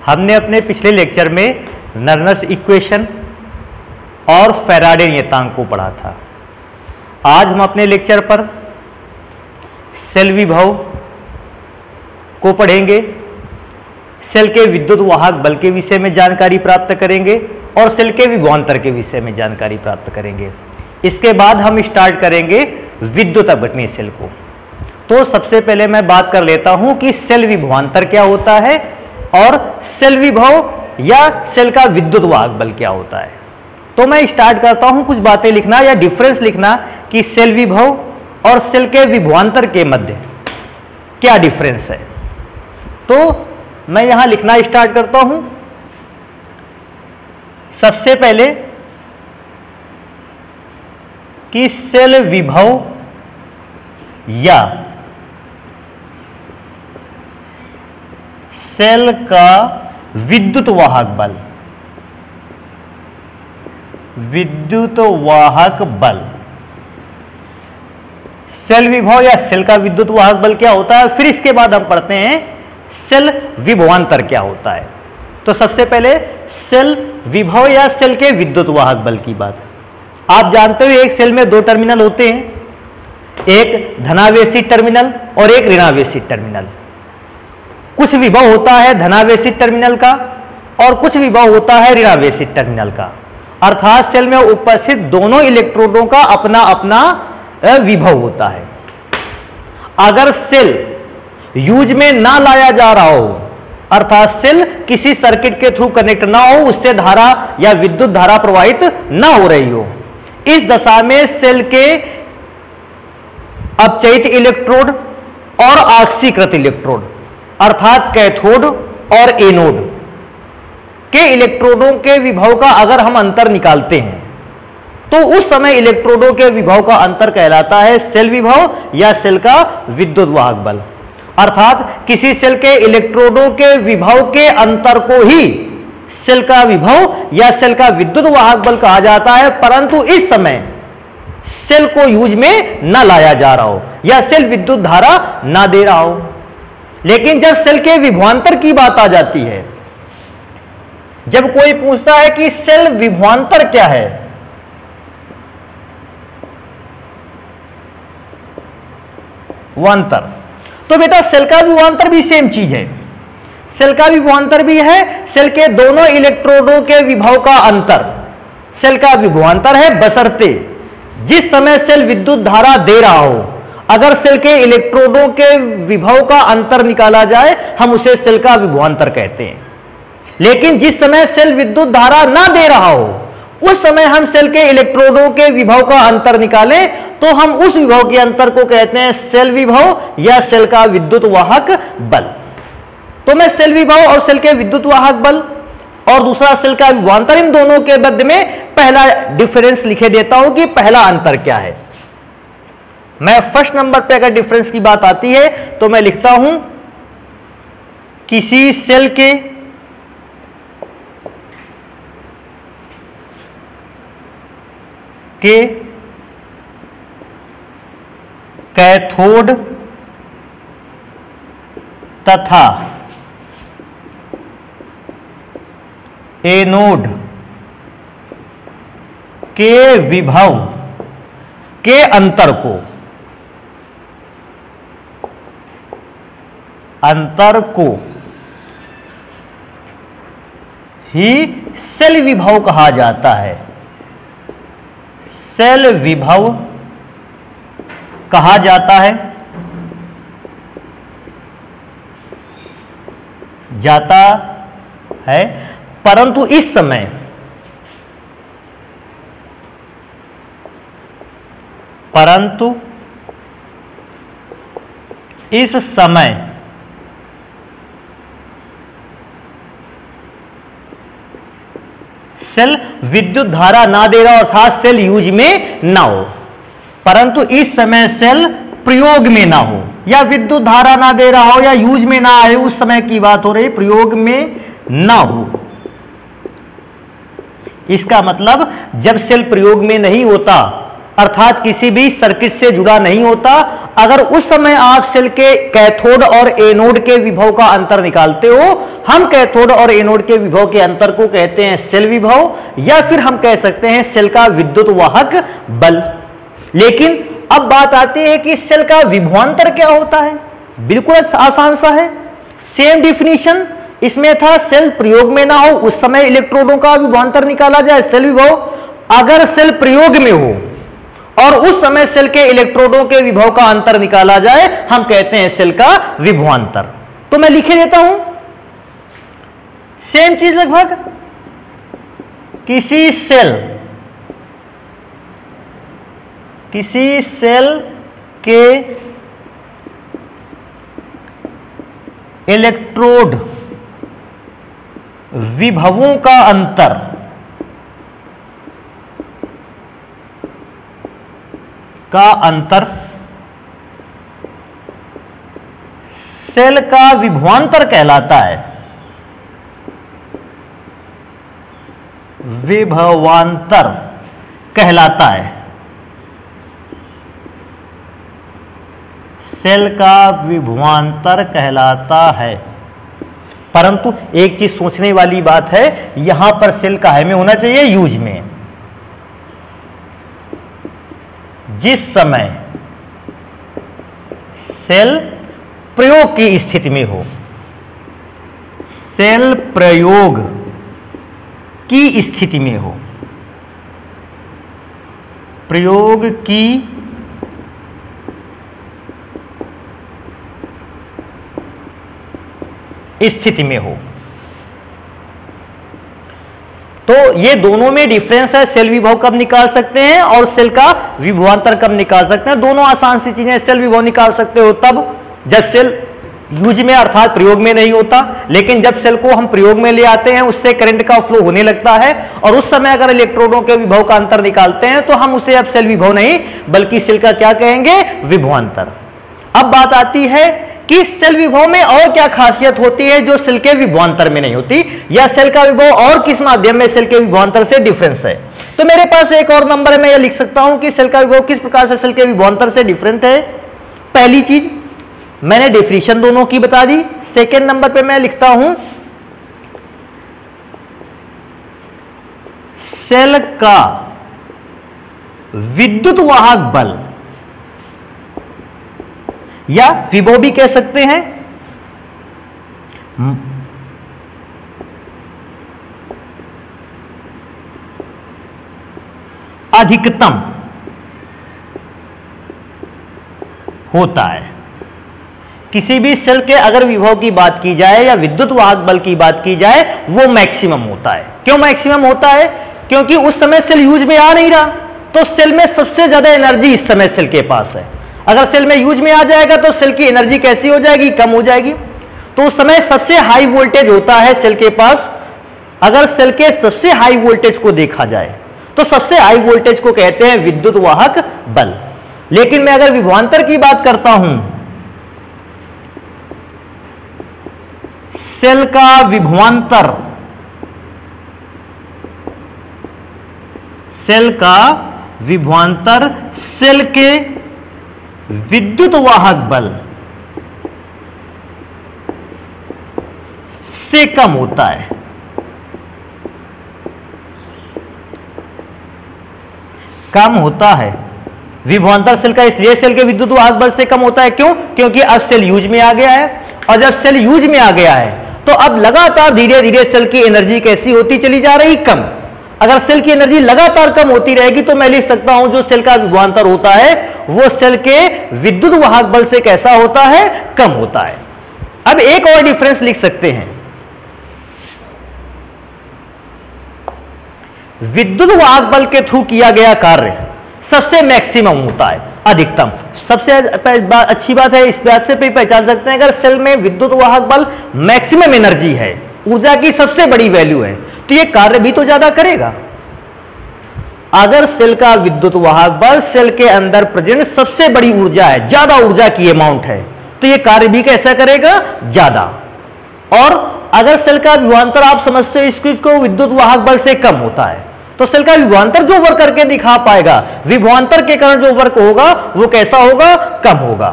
हमने अपने पिछले लेक्चर में नर्नस इक्वेशन और फैराडे नियतांक को पढ़ा था। आज हम अपने लेक्चर पर सेल विभव को पढ़ेंगे, सेल के विद्युत वाहक बल के विषय में जानकारी प्राप्त करेंगे और सेल के विभवांतर के विषय में जानकारी प्राप्त करेंगे। इसके बाद हम स्टार्ट करेंगे विद्युत अपघटनीय सेल को। तो सबसे पहले मैं बात कर लेता हूं कि सेल विभवांतर क्या होता है और सेल विभव या सेल का विद्युत वाहक बल क्या होता है। तो मैं स्टार्ट करता हूं कुछ बातें लिखना या डिफरेंस लिखना कि सेल विभव और सेल के विभवांतर के मध्य क्या डिफरेंस है। तो मैं यहां लिखना स्टार्ट करता हूं। सबसे पहले कि सेल विभव या सेल का विद्युत वाहक बल, विद्युत वाहक बल, सेल विभव या सेल का विद्युत वाहक बल क्या होता है। फिर इसके बाद हम पढ़ते हैं सेल विभवांतर क्या होता है। तो सबसे पहले सेल विभव या सेल के विद्युत वाहक बल की बात। आप जानते हो एक सेल में दो टर्मिनल होते हैं, एक धनावेशी टर्मिनल और एक ऋणावेशी टर्मिनल। कुछ विभव होता है धनावेशी टर्मिनल का और कुछ विभव होता है ऋणावेशी टर्मिनल का। अर्थात सेल में उपस्थित दोनों इलेक्ट्रोडों का अपना अपना विभव होता है। अगर सेल यूज में ना लाया जा रहा हो, अर्थात सेल किसी सर्किट के थ्रू कनेक्ट ना हो, उससे धारा या विद्युत धारा प्रवाहित ना हो रही हो, इस दशा में सेल के अपचयित इलेक्ट्रोड और आक्सीकृत इलेक्ट्रोड अर्थात कैथोड और एनोड के इलेक्ट्रोडों के विभव का अगर हम अंतर निकालते हैं तो उस समय इलेक्ट्रोडों के विभव का अंतर कहलाता है सेल विभव या सेल का विद्युत वाहक बल। अर्थात किसी सेल के इलेक्ट्रोडों के विभव के अंतर को ही सेल का विभव या सेल का विद्युत वाहक बल कहा जाता है, परंतु इस समय सेल को यूज में न लाया जा रहा हो या सेल विद्युत धारा ना दे रहा हो। लेकिन जब सेल के विभवांतर की बात आ जाती है, जब कोई पूछता है कि सेल विभवांतर क्या है, विभवांतर, तो बेटा सेल का विभवांतर भी सेम चीज है। सेल का विभवांतर भी है सेल के दोनों इलेक्ट्रोडों के विभव का अंतर सेल का विभवांतर है, बशर्ते जिस समय सेल विद्युत धारा दे रहा हो, अगर सेल के इलेक्ट्रोडों के विभव का अंतर निकाला जाए हम उसे सेल का विभवांतर कहते हैं। लेकिन जिस समय सेल विद्युत धारा ना दे रहा हो, उस समय हम सेल के इलेक्ट्रोडों के विभव का अंतर निकालें तो हम उस विभव के अंतर को कहते हैं सेल विभव या सेल का विद्युत वाहक बल। तो मैं सेल विभव और सेल के विद्युत वाहक बल और दूसरा सेल का विभवांतर, इन दोनों के मध्य में पहला डिफरेंस लिखे देता हूं कि पहला अंतर क्या है। मैं फर्स्ट नंबर पे अगर डिफरेंस की बात आती है तो मैं लिखता हूं किसी सेल के कैथोड तथा एनोड के विभव के अंतर को ही सेल विभव कहा जाता है। सेल विभव कहा जाता है परंतु इस समय सेल विद्युत धारा ना दे रहा अर्थात सेल यूज में ना हो, परंतु इस समय सेल प्रयोग में ना हो या विद्युत धारा ना दे रहा हो या यूज में ना आए, उस समय की बात हो रही, प्रयोग में ना हो। इसका मतलब जब सेल प्रयोग में नहीं होता अर्थात किसी भी सर्किट से जुड़ा नहीं होता। अगर उस समय आप सेल के कैथोड और एनोड के विभव का अंतर निकालते हो, हम कैथोड और एनोड के विभव के अंतर को कहते हैं सेल विभव, या फिर हम कह सकते हैं सेल का विद्युत वाहक बल। लेकिन अब बात आती है कि सेल का विभवांतर क्या होता है। बिल्कुल आसान सा है, सेम डिफिनीशन इसमें था। सेल प्रयोग में ना हो उस समय इलेक्ट्रोडों का विभवांतर निकाला जाए, सेल विभव। अगर सेल प्रयोग में हो और उस समय सेल के इलेक्ट्रोडों के विभव का अंतर निकाला जाए, हम कहते हैं सेल का विभवांतर। तो मैं लिखे देता हूं सेम चीज लगभग। किसी सेल के इलेक्ट्रोड विभवों का अंतर सेल का विभवांतर कहलाता है। विभवांतर कहलाता है। सेल का विभवांतर कहलाता है। परंतु एक चीज सोचने वाली बात है, यहां पर सेल काहे में होना चाहिए, यूज में। जिस समय सेल प्रयोग की स्थिति में हो, सेल प्रयोग की स्थिति में हो, प्रयोग की स्थिति में हो। तो ये दोनों में डिफरेंस है। सेल विभव कब निकाल सकते हैं और सेल का विभवांतर कब निकाल सकते हैं। दोनों आसान सी चीजें। सेल विभव निकाल सकते हो तब जब सेल यूज में अर्थात प्रयोग में नहीं होता, लेकिन जब सेल को हम प्रयोग में ले आते हैं, उससे करंट का फ्लो होने लगता है और उस समय अगर इलेक्ट्रोडों के विभव का अंतर निकालते हैं तो हम उसे अब सेल विभव नहीं बल्कि सेल का क्या कहेंगे, विभवांतर। अब बात आती है कि सेल विभव में और क्या खासियत होती है जो सेल के विभवांतर में नहीं होती, या सेल का विभव और किस माध्यम में सेल के विभवांतर से डिफरेंस है। तो मेरे पास एक और नंबर है, मैं यह लिख सकता हूं कि सेल का विभव किस प्रकार से सेल के विभवांतर से डिफरेंट है। पहली चीज मैंने डेफिनेशन दोनों की बता दी। सेकेंड नंबर पे मैं लिखता हूं सेल का विद्युत वाहक बल, या विभव भी कह सकते हैं, अधिकतम होता है। किसी भी सेल के अगर विभव की बात की जाए या विद्युत वाहक बल की बात की जाए, वो मैक्सिमम होता है। क्यों मैक्सिमम होता है? क्योंकि उस समय सेल यूज में आ नहीं रहा, तो सेल में सबसे ज्यादा एनर्जी इस समय सेल के पास है। अगर सेल में यूज में आ जाएगा तो सेल की एनर्जी कैसी हो जाएगी, कम हो जाएगी। तो उस समय सबसे हाई वोल्टेज होता है सेल के पास। अगर सेल के सबसे हाई वोल्टेज को देखा जाए तो सबसे हाई वोल्टेज को कहते हैं विद्युत वाहक बल। लेकिन मैं अगर विभवांतर की बात करता हूं, सेल का विभवांतर, सेल का विभवांतर सेल के विद्युत वाहक बल से कम होता है। कम होता है विभवांतर सेल का, इसलिए सेल के विद्युत वाहक बल से कम होता है। क्यों? क्योंकि अब सेल यूज में आ गया है, और जब सेल यूज में आ गया है तो अब लगातार धीरे धीरे सेल की एनर्जी कैसी होती चली जा रही, कम। अगर सेल की एनर्जी लगातार कम होती रहेगी तो मैं लिख सकता हूं जो सेल का विभवांतर होता है वो सेल के विद्युत वाहक बल से कैसा होता है, कम होता है। अब एक और डिफरेंस लिख सकते हैं, विद्युत वाहक बल के थ्रू किया गया कार्य सबसे मैक्सिमम होता है, अधिकतम। सबसे अच्छी बात है, इस बात से पहचान सकते हैं, अगर सेल में विद्युत वाहक बल मैक्सिमम एनर्जी है, ऊर्जा की सबसे बड़ी वैल्यू है, तो यह कार्य भी तो ज्यादा करेगा। अगर सेल का विद्युत वाहक बल सेल के अंदर प्रेजेंट सबसे बड़ी ऊर्जा है, ज्यादा ऊर्जा की अमाउंट है, तो यह कार्य भी कैसा करेगा, ज्यादा। और अगर सेल का विभवांतर आप समझते हो इसको विद्युत वाहक बल से कम होता है, तो तो सेल का विभवांतर जो वर्क करके दिखा पाएगा, विभवांतर के कारण जो वर्क होगा वो कैसा होगा, कम होगा।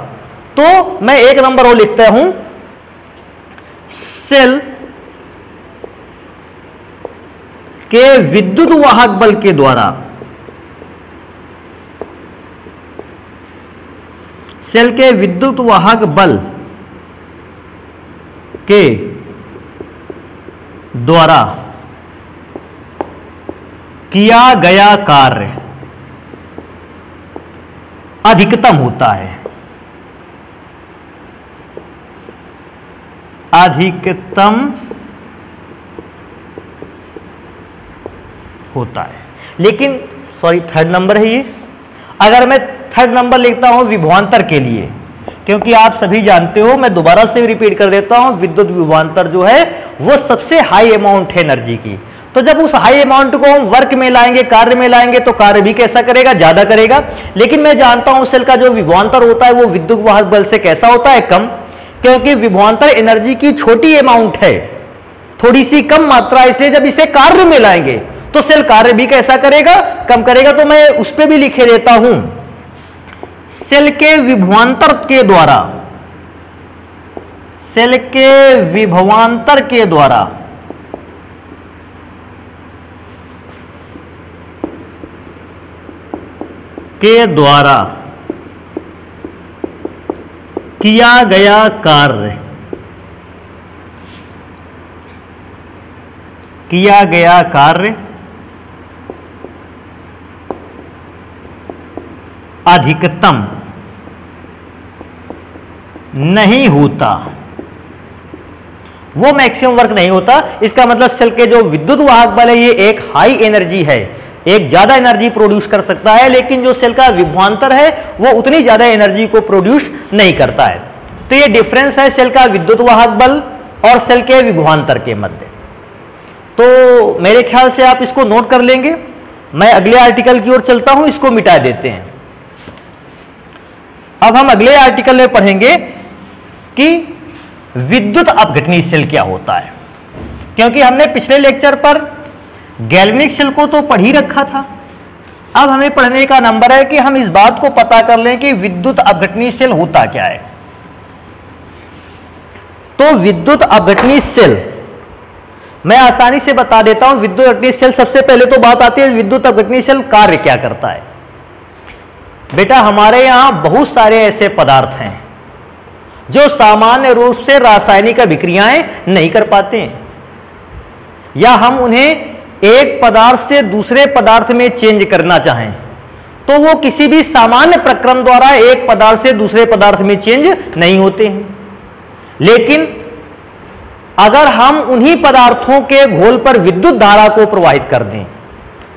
तो मैं एक नंबर और लिखता हूं, सेल के विद्युत वाहक बल के द्वारा, सेल के विद्युत वाहक बल के द्वारा किया गया कार्य अधिकतम होता है, अधिकतम होता है। लेकिन सॉरी थर्ड नंबर है ये, अगर मैं थर्ड नंबर लिखता हूं विभवांतर के लिए, क्योंकि आप सभी जानते हो, मैं दोबारा से रिपीट कर देता हूं, विद्युत विभवांतर जो है वो सबसे हाई अमाउंट है एनर्जी की। तो जब उस हाई अमाउंट को हम वर्क में लाएंगे, कार्य में लाएंगे, तो कार्य भी कैसा करेगा, ज्यादा करेगा। लेकिन मैं जानता हूं सेल का जो विभवांतर होता है वो विद्युत वाहक बल से कैसा होता है, कम, क्योंकि विभवांतर एनर्जी की छोटी अमाउंट है, थोड़ी सी कम मात्रा, इसलिए जब इसे कार्य में लाएंगे तो सेल कार्य भी कैसा करेगा, कम करेगा। तो मैं उस पर भी लिखे देता हूं, सेल के विभवांतर के द्वारा, सेल के विभवांतर के द्वारा किया गया कार्य, किया गया कार्य अधिकतम नहीं होता, वो मैक्सिमम वर्क नहीं होता। इसका मतलब सेल के जो विद्युत वाहक बल है ये एक हाई एनर्जी है, एक ज्यादा एनर्जी प्रोड्यूस कर सकता है, लेकिन जो सेल का विभवांतर है वो उतनी ज्यादा एनर्जी को प्रोड्यूस नहीं करता है। तो ये डिफरेंस है सेल का विद्युत वाहक बल और सेल के विभवांतर के मध्य। तो मेरे ख्याल से आप इसको नोट कर लेंगे। मैं अगले आर्टिकल की ओर चलता हूं, इसको मिटा देते हैं। अब हम अगले आर्टिकल में पढ़ेंगे कि विद्युत अपघटनी सेल क्या होता है, क्योंकि हमने पिछले लेक्चर पर गैल्वेनिक सेल को तो पढ़ ही रखा था। अब हमें पढ़ने का नंबर है कि हम इस बात को पता कर लें कि विद्युत अपघटनी सेल होता क्या है। तो विद्युत अपघटनी सेल मैं आसानी से बता देता हूं। विद्युत अपघटनी सेल, सबसे पहले तो बात आती है विद्युत अपघटनी सेल कार्य क्या करता है। बेटा हमारे यहां बहुत सारे ऐसे पदार्थ हैं जो सामान्य रूप से रासायनिक अभिक्रियाएं नहीं कर पाते हैं, या हम उन्हें एक पदार्थ से दूसरे पदार्थ में चेंज करना चाहें तो वो किसी भी सामान्य प्रक्रम द्वारा एक पदार्थ से दूसरे पदार्थ में चेंज नहीं होते हैं। लेकिन अगर हम उन्हीं पदार्थों के घोल पर विद्युत धारा को प्रवाहित कर दें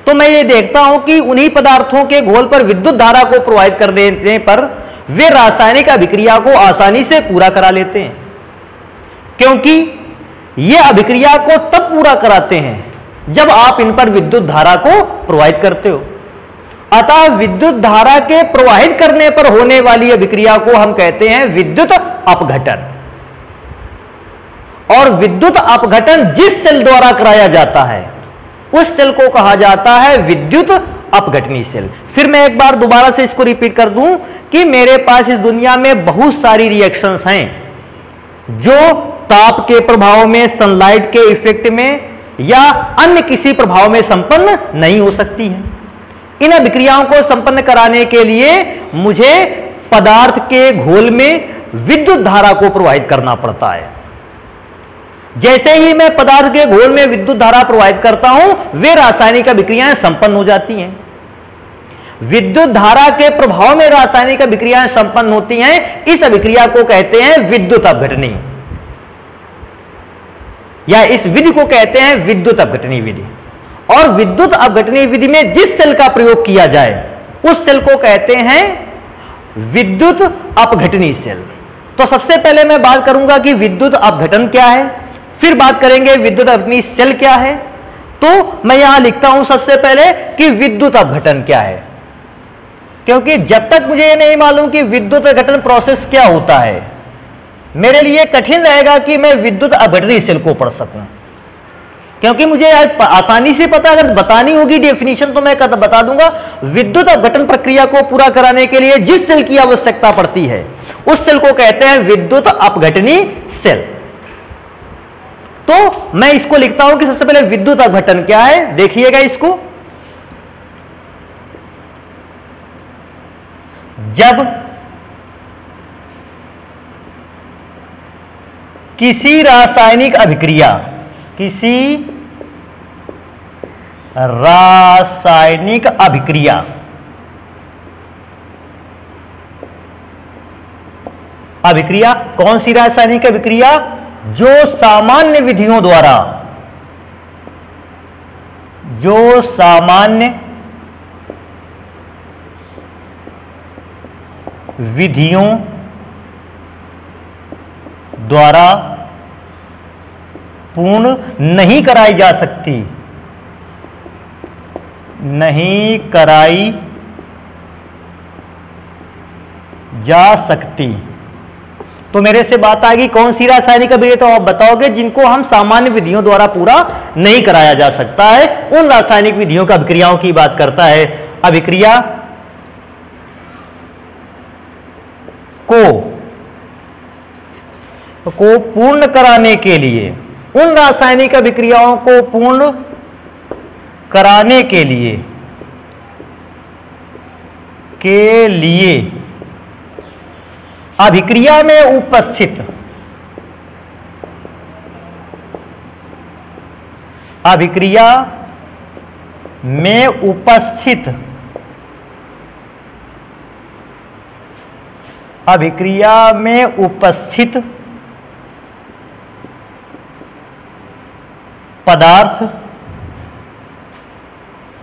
तो मैं ये देखता हूं कि उन्हीं पदार्थों के घोल पर विद्युत धारा को प्रवाहित कर देने पर वे रासायनिक अभिक्रिया को आसानी से पूरा करा लेते हैं, क्योंकि ये अभिक्रिया को तब पूरा कराते हैं जब आप इन पर विद्युत धारा को प्रवाहित करते हो। अतः विद्युत धारा के प्रवाहित करने पर होने वाली अभिक्रिया को हम कहते हैं विद्युत अपघटन। और विद्युत अपघटन जिस सेल द्वारा कराया जाता है उस सेल को कहा जाता है विद्युत अपघटनी सेल। फिर मैं एक बार दोबारा से इसको रिपीट कर दूं कि मेरे पास इस दुनिया में बहुत सारी रिएक्शंस हैं जो ताप के प्रभाव में, सनलाइट के इफेक्ट में या अन्य किसी प्रभाव में संपन्न नहीं हो सकती है। इन अभिक्रियाओं को संपन्न कराने के लिए मुझे पदार्थ के घोल में विद्युत धारा को प्रवाहित करना पड़ता है। जैसे ही मैं पदार्थ के घोल में विद्युत धारा प्रवाहित करता हूं वे रासायनिक अभिक्रियाएं संपन्न हो जाती हैं। विद्युत धारा के प्रभाव में रासायनिक अभिक्रियाएं संपन्न होती हैं, इस अभिक्रिया को कहते हैं विद्युत अपघटनी, या इस विधि को कहते हैं विद्युत अपघटनी विधि। और विद्युत अपघटनी विधि में जिस सेल का प्रयोग किया जाए उस सेल को कहते हैं विद्युत अपघटनी सेल। तो सबसे पहले मैं बात करूंगा कि विद्युत अपघटन क्या है, फिर बात करेंगे विद्युत अपघटनी सेल क्या है। तो मैं यहां लिखता हूं सबसे पहले कि विद्युत अपघटन क्या है, क्योंकि जब तक मुझे ये नहीं मालूम कि विद्युत अपघटन प्रोसेस क्या होता है मेरे लिए कठिन रहेगा कि मैं विद्युत अपघटनी सेल को पढ़ सकूं। क्योंकि मुझे आसानी से पता अगर बतानी होगी डेफिनेशन तो मैं बता दूंगा। विद्युत अपघटन प्रक्रिया को पूरा कराने के लिए जिस सेल की आवश्यकता पड़ती है उस सेल को कहते हैं विद्युत अपघटनी सेल। तो मैं इसको लिखता हूं कि सबसे पहले विद्युत अपघटन क्या है, देखिएगा इसको। जब किसी रासायनिक अभिक्रिया कौन सी रासायनिक अभिक्रिया, जो सामान्य विधियों द्वारा पूर्ण नहीं कराई जा सकती। तो मेरे से बात आ गई कौन सी रासायनिक अभिक्रिया, तो आप बताओगे जिनको हम सामान्य विधियों द्वारा पूरा नहीं कराया जा सकता है, उन रासायनिक विधियों का अभिक्रियाओं की बात करता है। अभिक्रिया को पूर्ण कराने के लिए, उन रासायनिक अभिक्रियाओं को पूर्ण कराने के लिए अभिक्रिया में उपस्थित पदार्थ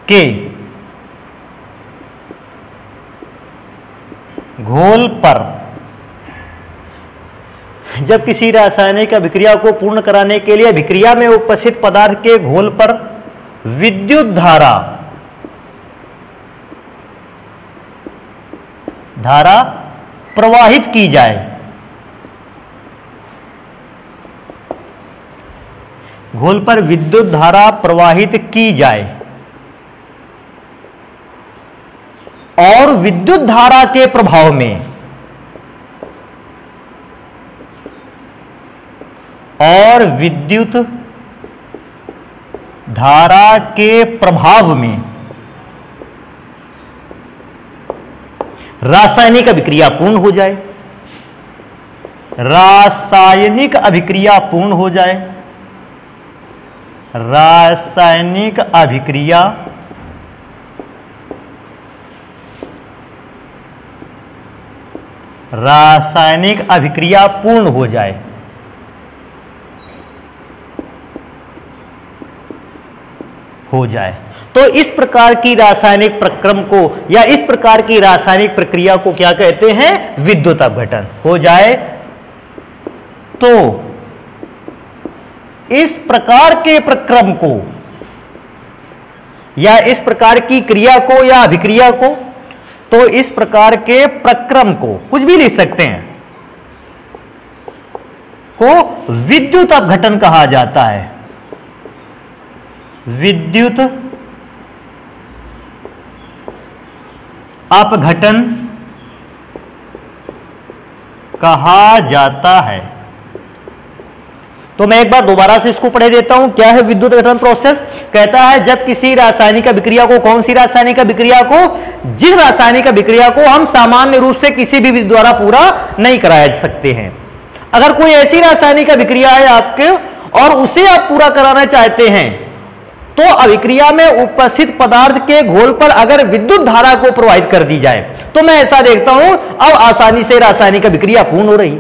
के घोल पर, जब किसी रासायनिक अभिक्रिया को पूर्ण कराने के लिए अभिक्रिया में उपस्थित पदार्थ के घोल पर विद्युत धारा प्रवाहित की जाए, घोल पर विद्युत धारा प्रवाहित की जाए और विद्युत धारा के प्रभाव में रासायनिक अभिक्रिया पूर्ण हो जाए, रासायनिक अभिक्रिया पूर्ण हो जाए तो इस प्रकार की रासायनिक प्रक्रम को या इस प्रकार की रासायनिक प्रक्रिया को क्या कहते हैं, विद्युत अपघटन हो जाए। तो इस प्रकार के प्रक्रम को या इस प्रकार की क्रिया को या अभिक्रिया को, तो इस प्रकार के प्रक्रम को कुछ भी लिख सकते हैं, को विद्युत अपघटन कहा जाता है। विद्युत अपघटन कहा जाता है। तो मैं एक बार दोबारा से इसको पढ़े देता हूं। क्या है विद्युत अपघटन प्रोसेस? कहता है जब किसी रासायनिक अभिक्रिया को, कौन सी रासायनिक अभिक्रिया को, जिस रासायनिक अभिक्रिया को हम सामान्य रूप से किसी भी विधि द्वारा पूरा नहीं कराया जा सकते हैं। अगर कोई ऐसी रासायनिक अभिक्रिया है आपके और उसे आप पूरा कराना चाहते हैं तो अभिक्रिया में उपस्थित पदार्थ के घोल पर अगर विद्युत धारा को प्रवाहित कर दी जाए तो मैं ऐसा देखता हूं अब आसानी से रासायनिक अभिक्रिया पूर्ण हो रही,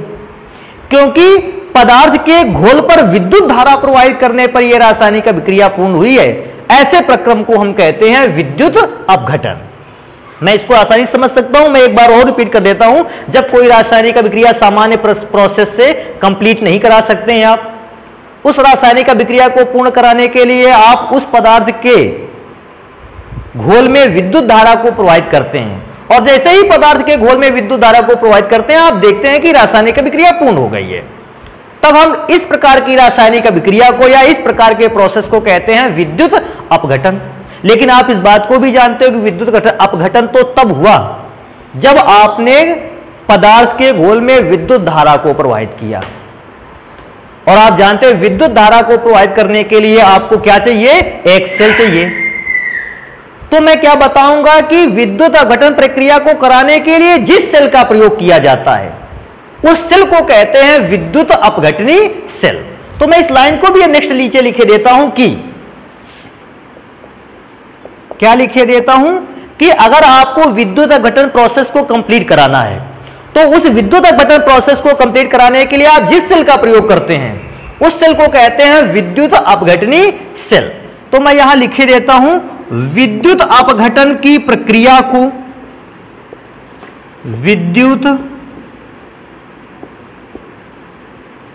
क्योंकि पदार्थ के घोल पर विद्युत धारा प्रवाहित करने पर यह रासायनिक अभिक्रिया पूर्ण हुई है। ऐसे प्रक्रम को हम कहते हैं विद्युत अपघटन। मैं इसको आसानी से समझ सकता हूं, मैं एक बार और रिपीट कर देता हूं। जब कोई रासायनिक अभिक्रिया सामान्य प्रोसेस से कंप्लीट नहीं करा सकते हैं आप, उस रासायनिक अभिक्रिया को पूर्ण कराने के लिए आप उस पदार्थ के घोल में विद्युत धारा को प्रवाहित करते हैं और जैसे ही पदार्थ के घोल में विद्युत धारा को प्रवाहित करते हैं आप देखते हैं कि रासायनिक अभिक्रिया पूर्ण हो गई है। तब हम इस प्रकार की रासायनिक अभिक्रिया को या इस प्रकार के प्रोसेस को कहते हैं विद्युत अपघटन। लेकिन आप इस बात को भी जानते हो कि विद्युत अपघटन तो तब हुआ जब आपने पदार्थ के घोल में विद्युत धारा को प्रवाहित किया, और आप जानते हैं विद्युत धारा को प्रवाहित करने के लिए आपको क्या चाहिए, एक सेल चाहिए। तो मैं क्या बताऊंगा कि विद्युत अपघटन प्रक्रिया को कराने के लिए जिस सेल का प्रयोग किया जाता है उस सेल को कहते हैं विद्युत अपघटनी सेल। तो मैं इस लाइन को भी नेक्स्ट नीचे लिखे देता हूं कि क्या लिखे देता हूं कि अगर आपको विद्युत अपघटन प्रोसेस को कंप्लीट कराना है तो उस विद्युत अपघटन प्रोसेस को कंप्लीट कराने के लिए आप जिस सेल का प्रयोग करते हैं उस सेल को कहते हैं विद्युत अपघटनी सेल। तो मैं यहां लिखे देता हूं विद्युत अपघटन की प्रक्रिया को विद्युत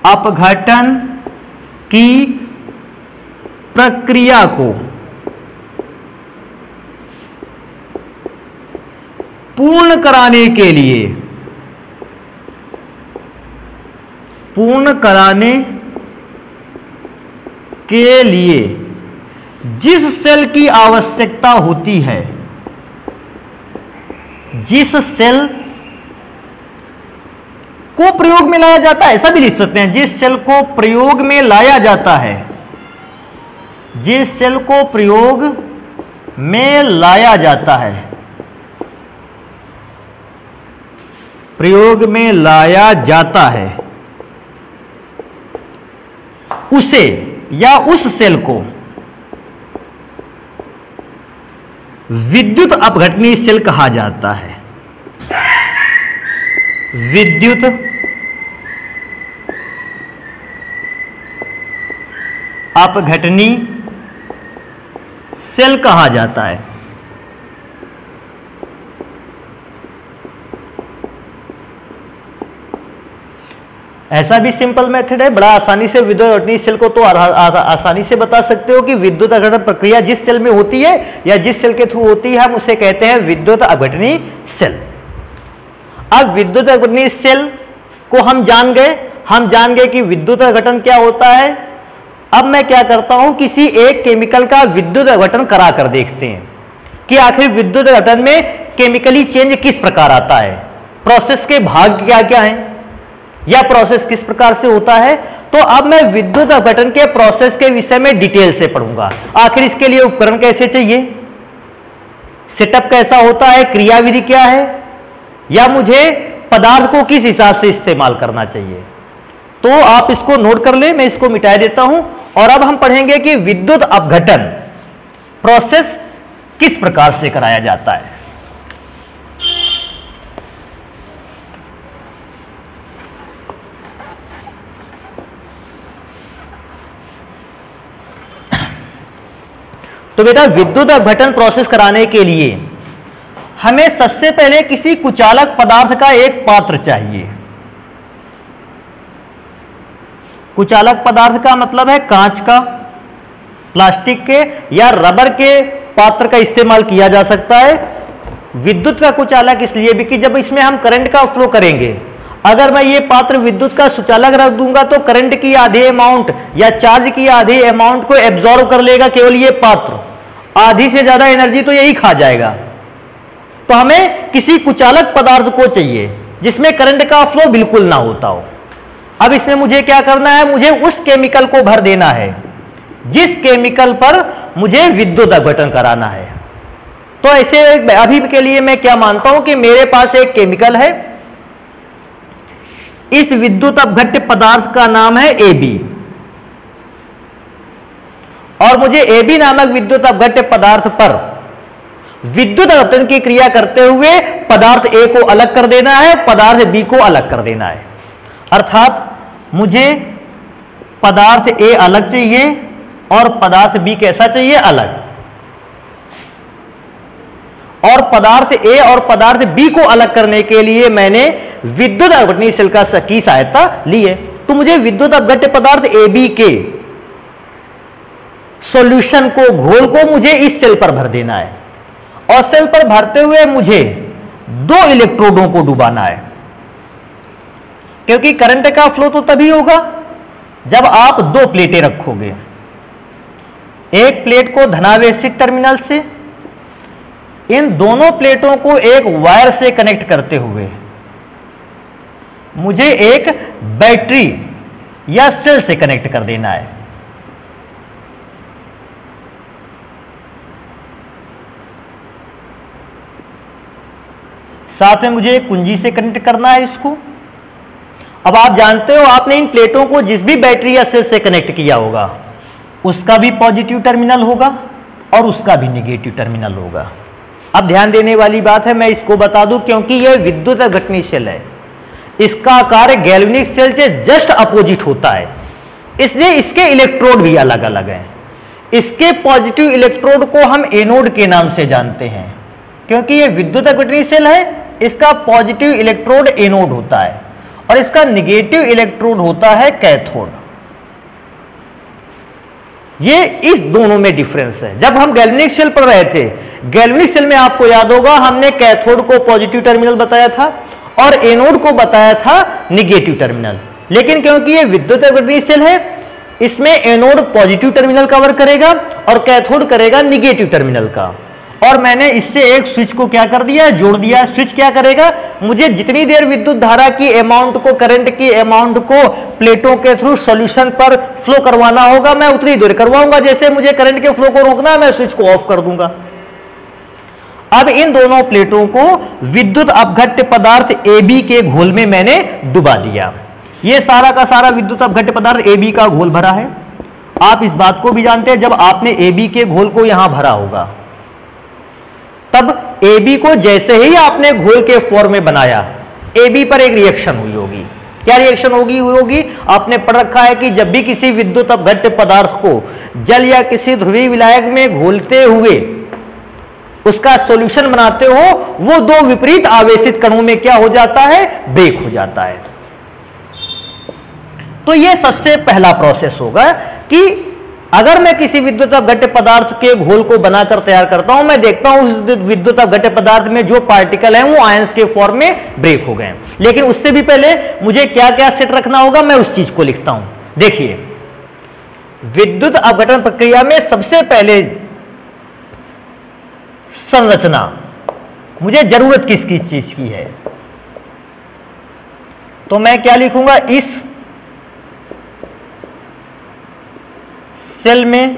अपघटन की प्रक्रिया को पूर्ण कराने के लिए जिस सेल की आवश्यकता होती है, जिस सेल को प्रयोग में लाया जाता है, ऐसा भी लिख सकते हैं, जिस सेल को प्रयोग में लाया जाता है, जिस सेल को प्रयोग में लाया जाता है, प्रयोग में लाया जाता है, उसे या उस सेल को विद्युत अपघटनी सेल कहा जाता है। विद्युत अपघटनी सेल कहा जाता है। ऐसा भी सिंपल मेथड है, बड़ा आसानी से विद्युत अपघटनी सेल को तो आसानी से बता सकते हो कि विद्युत अपघटन प्रक्रिया जिस सेल में होती है या जिस सेल के थ्रू होती है हम उसे कहते हैं विद्युत अपघटनी सेल। अब विद्युत अपघटनी सेल को हम जान गए कि विद्युत अपघटन क्या होता है। अब मैं क्या करता हूं, किसी एक केमिकल का विद्युत अपघटन करा कर देखते हैं कि आखिर विद्युत अपघटन में केमिकली चेंज किस प्रकार आता है, प्रोसेस के भाग क्या क्या हैं या प्रोसेस किस प्रकार से होता है। तो अब मैं विद्युत अपघटन के प्रोसेस के विषय में डिटेल से पढ़ूंगा। आखिर इसके लिए उपकरण कैसे चाहिए, सेटअप कैसा होता है, क्रियाविधि क्या है, या मुझे पदार्थ को किस हिसाब से इस्तेमाल करना चाहिए। तो आप इसको नोट कर ले, मैं इसको मिटा देता हूं। और अब हम पढ़ेंगे कि विद्युत अपघटन प्रोसेस किस प्रकार से कराया जाता है। तो बेटा विद्युत अपघटन प्रोसेस कराने के लिए हमें सबसे पहले किसी कुचालक पदार्थ का एक पात्र चाहिए। कुचालक पदार्थ का मतलब है कांच का, प्लास्टिक के या रबर के पात्र का इस्तेमाल किया जा सकता है। विद्युत का कुचालक इसलिए भी कि जब इसमें हम करंट का फ्लो करेंगे, अगर मैं ये पात्र विद्युत का सुचालक रख दूंगा तो करंट की आधी अमाउंट या चार्ज की आधी अमाउंट को एब्जॉर्ब कर लेगा केवल ये पात्र, आधी से ज्यादा एनर्जी तो यही खा जाएगा। तो हमें किसी कुचालक पदार्थ को चाहिए जिसमें करंट का फ्लो बिल्कुल ना होता हो। अब इसमें मुझे क्या करना है, मुझे उस केमिकल को भर देना है जिस केमिकल पर मुझे विद्युत अपघटन कराना है। तो ऐसे अभी के लिए मैं क्या मानता हूं कि मेरे पास एक केमिकल है, इस विद्युत अपघट्य पदार्थ का नाम है AB, और मुझे AB नामक विद्युत अपघट्य पदार्थ पर विद्युत अपघटन की क्रिया करते हुए पदार्थ A को अलग कर देना है, पदार्थ B को अलग कर देना है। अर्थात मुझे पदार्थ A अलग चाहिए और पदार्थ B कैसा चाहिए, अलग। और पदार्थ A और पदार्थ B को अलग करने के लिए मैंने विद्युत अपघटनी सेल की सहायता ली है। तो मुझे विद्युत अपघट्य पदार्थ AB के सॉल्यूशन को, घोल को मुझे इस सेल पर भर देना है, और सेल पर भरते हुए मुझे 2 इलेक्ट्रोडों को डुबाना है, क्योंकि करंट का फ्लो तो तभी होगा जब आप दो प्लेटें रखोगे, एक प्लेट को धनावेशित टर्मिनल से, इन दोनों प्लेटों को एक वायर से कनेक्ट करते हुए मुझे एक बैटरी या सेल से कनेक्ट कर देना है। साथ में मुझे एक कुंजी से कनेक्ट करना है इसको। अब आप जानते हो, आपने इन प्लेटों को जिस भी बैटरी या सेल से कनेक्ट किया होगा उसका भी पॉजिटिव टर्मिनल होगा और उसका भी निगेटिव टर्मिनल होगा। अब ध्यान देने वाली बात है, मैं इसको बता दूं क्योंकि यह विद्युत घटनी सेल है, इसका कार्य गैल्वेनिक सेल से जस्ट अपोजिट होता है, इसलिए इसके इलेक्ट्रोड भी अलग अलग हैं। इसके पॉजिटिव इलेक्ट्रोड को हम एनोड के नाम से जानते हैं, क्योंकि यह विद्युत घटनी सेल है, इसका पॉजिटिव इलेक्ट्रोड एनोड होता है और इसका निगेटिव इलेक्ट्रोड होता है कैथोड। ये इस दोनों में डिफरेंस है। जब हम गैल्वेनिक सेल पढ़ रहे थे, गैल्वेनिक सेल में आपको याद होगा हमने कैथोड को पॉजिटिव टर्मिनल बताया था और एनोड को बताया था निगेटिव टर्मिनल। लेकिन क्योंकि ये विद्युत घटनी सेल है, इसमें एनोड पॉजिटिव टर्मिनल कवर करेगा और कैथोड करेगा निगेटिव टर्मिनल का। और मैंने इससे एक स्विच को क्या कर दिया, जोड़ दिया। स्विच क्या करेगा, मुझे जितनी देर विद्युत धारा की अमाउंट को, करंट की अमाउंट को प्लेटों के थ्रू सॉल्यूशन पर फ्लो करवाना होगा, मैं उतनी देर करवाऊंगा। जैसे मुझे करंट के फ्लो को रोकना है, मैं स्विच को ऑफ कर दूंगा। अब इन दोनों प्लेटों को विद्युत अपघट्य पदार्थ AB के घोल में मैंने डुबा दिया। यह सारा का सारा विद्युत अपघट्य पदार्थ AB का घोल भरा है। आप इस बात को भी जानते हैं, जब आपने AB के घोल को यहां भरा होगा, तब AB को जैसे ही आपने घोल के फॉर्म में बनाया, AB पर एक रिएक्शन हुई होगी। क्या रिएक्शन होगी? आपने पढ़ रखा है कि जब भी किसी विद्युत अपघट्य पदार्थ को जल या किसी ध्रुवीय विलायक में घोलते हुए उसका सॉल्यूशन बनाते हो, वो दो विपरीत आवेशित कणों में क्या हो जाता है, ब्रेक हो जाता है। तो ये सबसे पहला प्रोसेस होगा कि अगर मैं किसी विद्युत अपघट्य पदार्थ के घोल को बनाकर तैयार करता हूं, मैं देखता हूं उस विद्युत अपघट्य पदार्थ में जो पार्टिकल हैं वो आयंस के फॉर्म में ब्रेक हो गए। लेकिन उससे भी पहले मुझे क्या क्या सेट रखना होगा, मैं उस चीज को लिखता हूं। देखिए, विद्युत अपघटन प्रक्रिया में सबसे पहले संरचना, मुझे जरूरत किस किस चीज की है, तो मैं क्या लिखूंगा, इस सेल में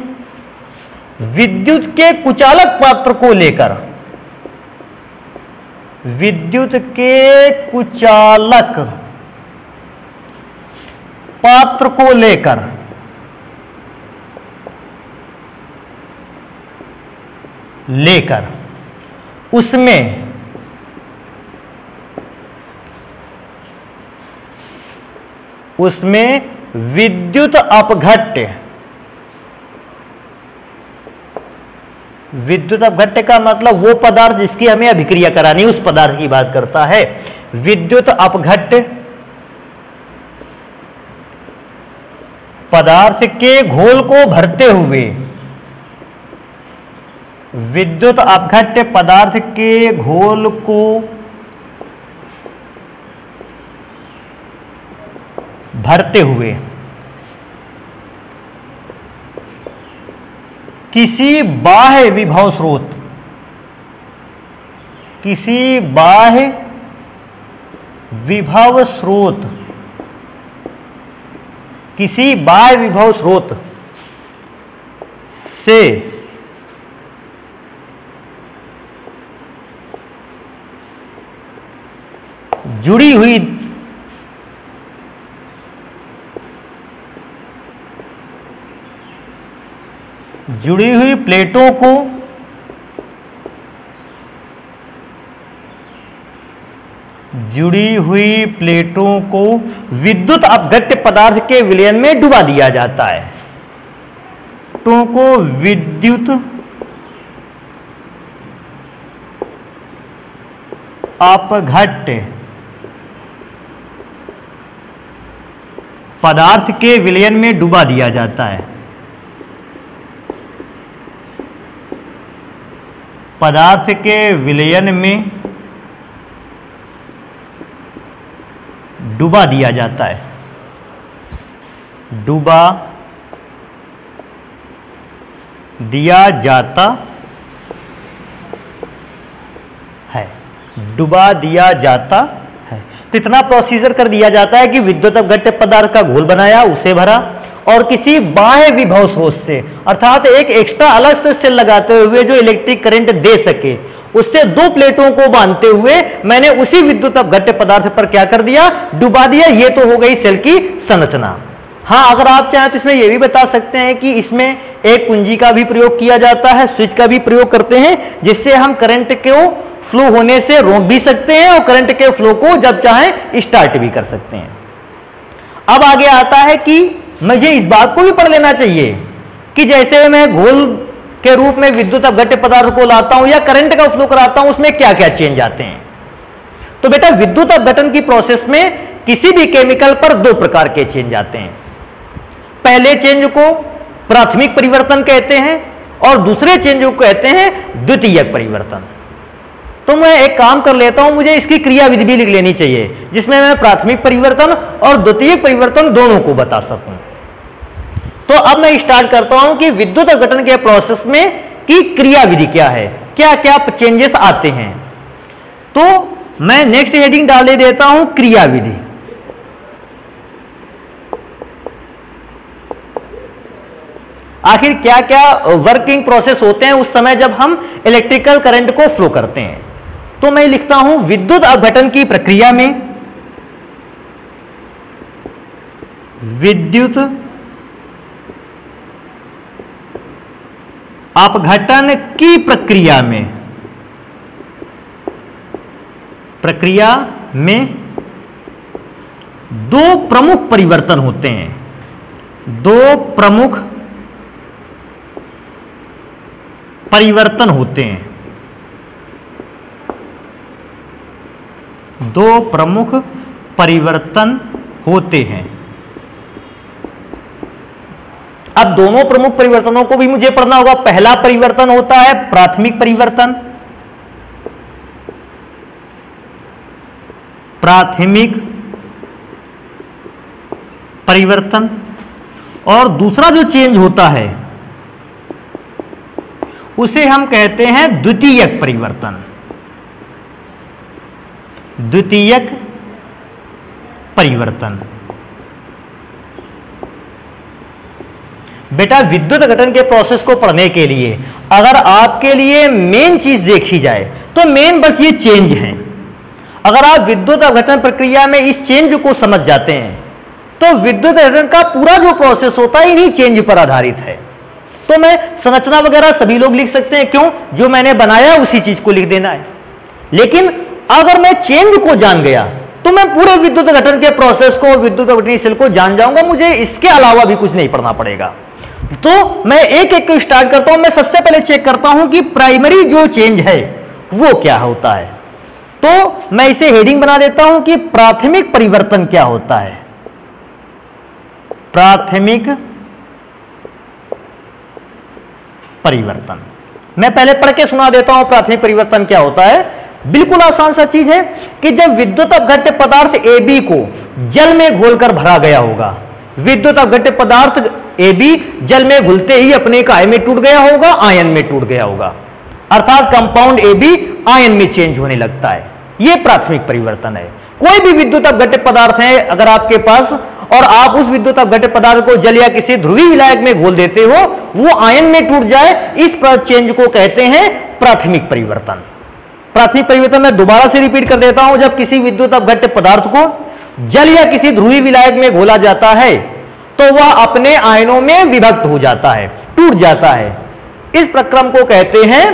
विद्युत के कुचालक पात्र को लेकर, विद्युत के कुचालक पात्र को लेकर उसमें विद्युत अपघट्य, विद्युत अपघट्य का मतलब वो पदार्थ जिसकी हमें अभिक्रिया करानी, उस पदार्थ की बात करता है। विद्युत अपघट्य पदार्थ के घोल को भरते हुए, विद्युत अपघट्य पदार्थ के घोल को भरते हुए किसी बाह्य विभव स्रोत, किसी बाह्य विभव स्रोत, किसी बाह्य विभव स्रोत से जुड़ी हुई प्लेटों को विद्युत अपघट्य पदार्थ के विलयन में डुबा दिया जाता है। प्लेटों को विद्युत अपघट्य पदार्थ के विलयन में डुबा दिया जाता है। पदार्थ के विलयन में डुबा दिया जाता है। डुबा दिया जाता है, डुबा दिया जाता है। तो इतना प्रोसीजर कर दिया जाता है कि विद्युत अपघट्य पदार्थ का घोल बनाया, उसे भरा और किसी बाह्य विभव स्रोत से अर्थात एक एक्स्ट्रा अलग से सेल लगाते हुए जो इलेक्ट्रिक करंट दे सके, उससे दो प्लेटों को बांधते हुए मैंने उसी विद्युत अपघट्य पदार्थ पर क्या कर दिया, डुबा दिया। ये तो हो गई सेल की संरचना। हाँ, अगर आप चाहें तो इसमें यह भी बता सकते हैं कि इसमें एक कुंजी का भी प्रयोग किया जाता है, स्विच का भी प्रयोग करते हैं, जिससे हम करंट को फ्लो होने से रोक भी सकते हैं और करंट के फ्लो को जब चाहें स्टार्ट भी कर सकते हैं। अब आगे आता है कि मुझे इस बात को भी पढ़ लेना चाहिए कि जैसे मैं घोल के रूप में विद्युत अपघट्य पदार्थ को लाता हूं या करंट का फ्लो कराता हूं, उसमें क्या क्या चेंज आते हैं। तो बेटा, विद्युत अपघटन की प्रोसेस में किसी भी केमिकल पर दो प्रकार के चेंज आते हैं। पहले चेंज को प्राथमिक परिवर्तन कहते हैं और दूसरे चेंज को कहते हैं द्वितीयक परिवर्तन। तो मैं एक काम कर लेता हूं, मुझे इसकी क्रियाविधि भी लिख लेनी चाहिए जिसमें मैं प्राथमिक परिवर्तन और द्वितीयक परिवर्तन दोनों को बता सकूं। तो अब मैं स्टार्ट करता हूं कि विद्युत अपघटन के प्रोसेस में की क्रियाविधि क्या है, क्या क्या चेंजेस आते हैं। तो मैं नेक्स्ट हेडिंग डाल देता हूं क्रियाविधि। आखिर क्या क्या वर्किंग प्रोसेस होते हैं उस समय जब हम इलेक्ट्रिकल करंट को फ्लो करते हैं। तो मैं लिखता हूं विद्युत अपघटन की प्रक्रिया में, विद्युत अपघटन की प्रक्रिया में दो प्रमुख परिवर्तन होते हैं, दो प्रमुख परिवर्तन होते हैं, दो प्रमुख परिवर्तन होते हैं। अब दोनों प्रमुख परिवर्तनों को भी मुझे पढ़ना होगा। पहला परिवर्तन होता है प्राथमिक परिवर्तन, प्राथमिक परिवर्तन, और दूसरा जो चेंज होता है उसे हम कहते हैं द्वितीयक परिवर्तन, द्वितीयक परिवर्तन। बेटा, विद्युत अपघटन के प्रोसेस को पढ़ने के लिए अगर आपके लिए मेन चीज देखी जाए तो मेन बस ये चेंज है। अगर आप विद्युत अपघटन प्रक्रिया में इस चेंज को समझ जाते हैं तो विद्युत अपघटन का पूरा जो प्रोसेस होता है इन्हीं चेंज पर आधारित है। तो मैं संरचना वगैरह सभी लोग लिख सकते हैं, क्यों, जो मैंने बनाया उसी चीज को लिख देना है। लेकिन अगर मैं चेंज को जान गया तो मैं पूरे विद्युत अपघटन के प्रोसेस को, विद्युत अपघटन सेल को जान जाऊंगा, मुझे इसके अलावा भी कुछ नहीं पढ़ना पड़ेगा। तो मैं एक एक को स्टार्ट करता हूं। मैं सबसे पहले चेक करता हूं कि प्राइमरी जो चेंज है वो क्या होता है। तो मैं इसे हेडिंग बना देता हूं कि प्राथमिक परिवर्तन क्या होता है। प्राथमिक परिवर्तन मैं पहले पढ़ के सुना देता हूं। प्राथमिक परिवर्तन क्या होता है, बिल्कुल आसान सा चीज है कि जब विद्युत अपघट्य पदार्थ AB को जल में घोलकर भरा गया होगा, विद्युत अपघट्य पदार्थ AB जल में घुलते ही अपने काय में टूट गया होगा, आयन में टूट गया होगा, अर्थात कंपाउंड AB आयन में चेंज होने लगता है। यह प्राथमिक परिवर्तन है। कोई भी विद्युत अपघट्य पदार्थ है अगर आपके पास और आप उस विद्युत अपघट्य पदार्थ को जल या किसी ध्रुवीय विलायक में घोल देते हो, वो आयन में टूट जाए, इस चेंज को कहते हैं प्राथमिक परिवर्तन। प्राथमिक परिवर्तन मैं दोबारा से रिपीट कर देता हूं। जब किसी विद्युत अपघट्य पदार्थ को जल या किसी ध्रुवीय विलायक में घोला जाता है तो वह अपने आयनों में विभक्त हो जाता है, टूट जाता है। इस प्रक्रम को कहते हैं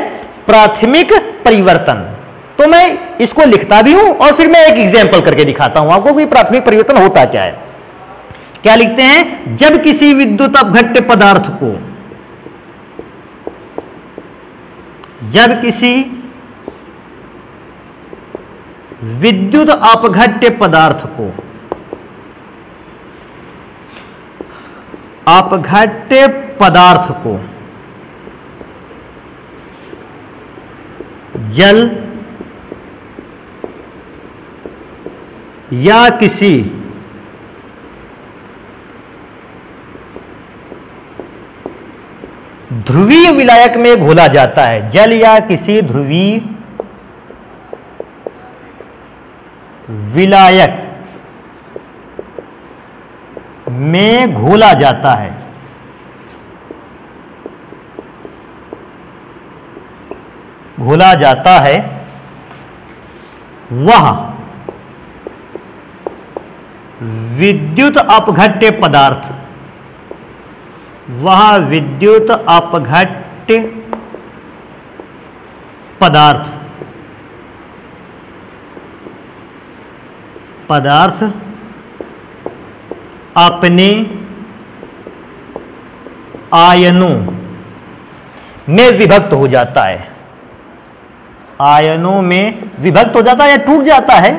प्राथमिक परिवर्तन। तो मैं इसको लिखता भी हूं और फिर मैं एक एग्जांपल करके दिखाता हूं आपको कि प्राथमिक परिवर्तन होता क्या है। क्या लिखते हैं, जब किसी विद्युत अपघट्य पदार्थ को, जब किसी विद्युत अपघट्य पदार्थ को, अपघट्य पदार्थ को जल या किसी ध्रुवीय विलायक में घोला जाता है, जल या किसी ध्रुवीय विलायक में घोला जाता है, घोला जाता है, वह विद्युत अपघट्य पदार्थ, वह विद्युत अपघट्य पदार्थ अपने आयनों में विभक्त हो जाता है, आयनों में विभक्त हो जाता है या टूट जाता है,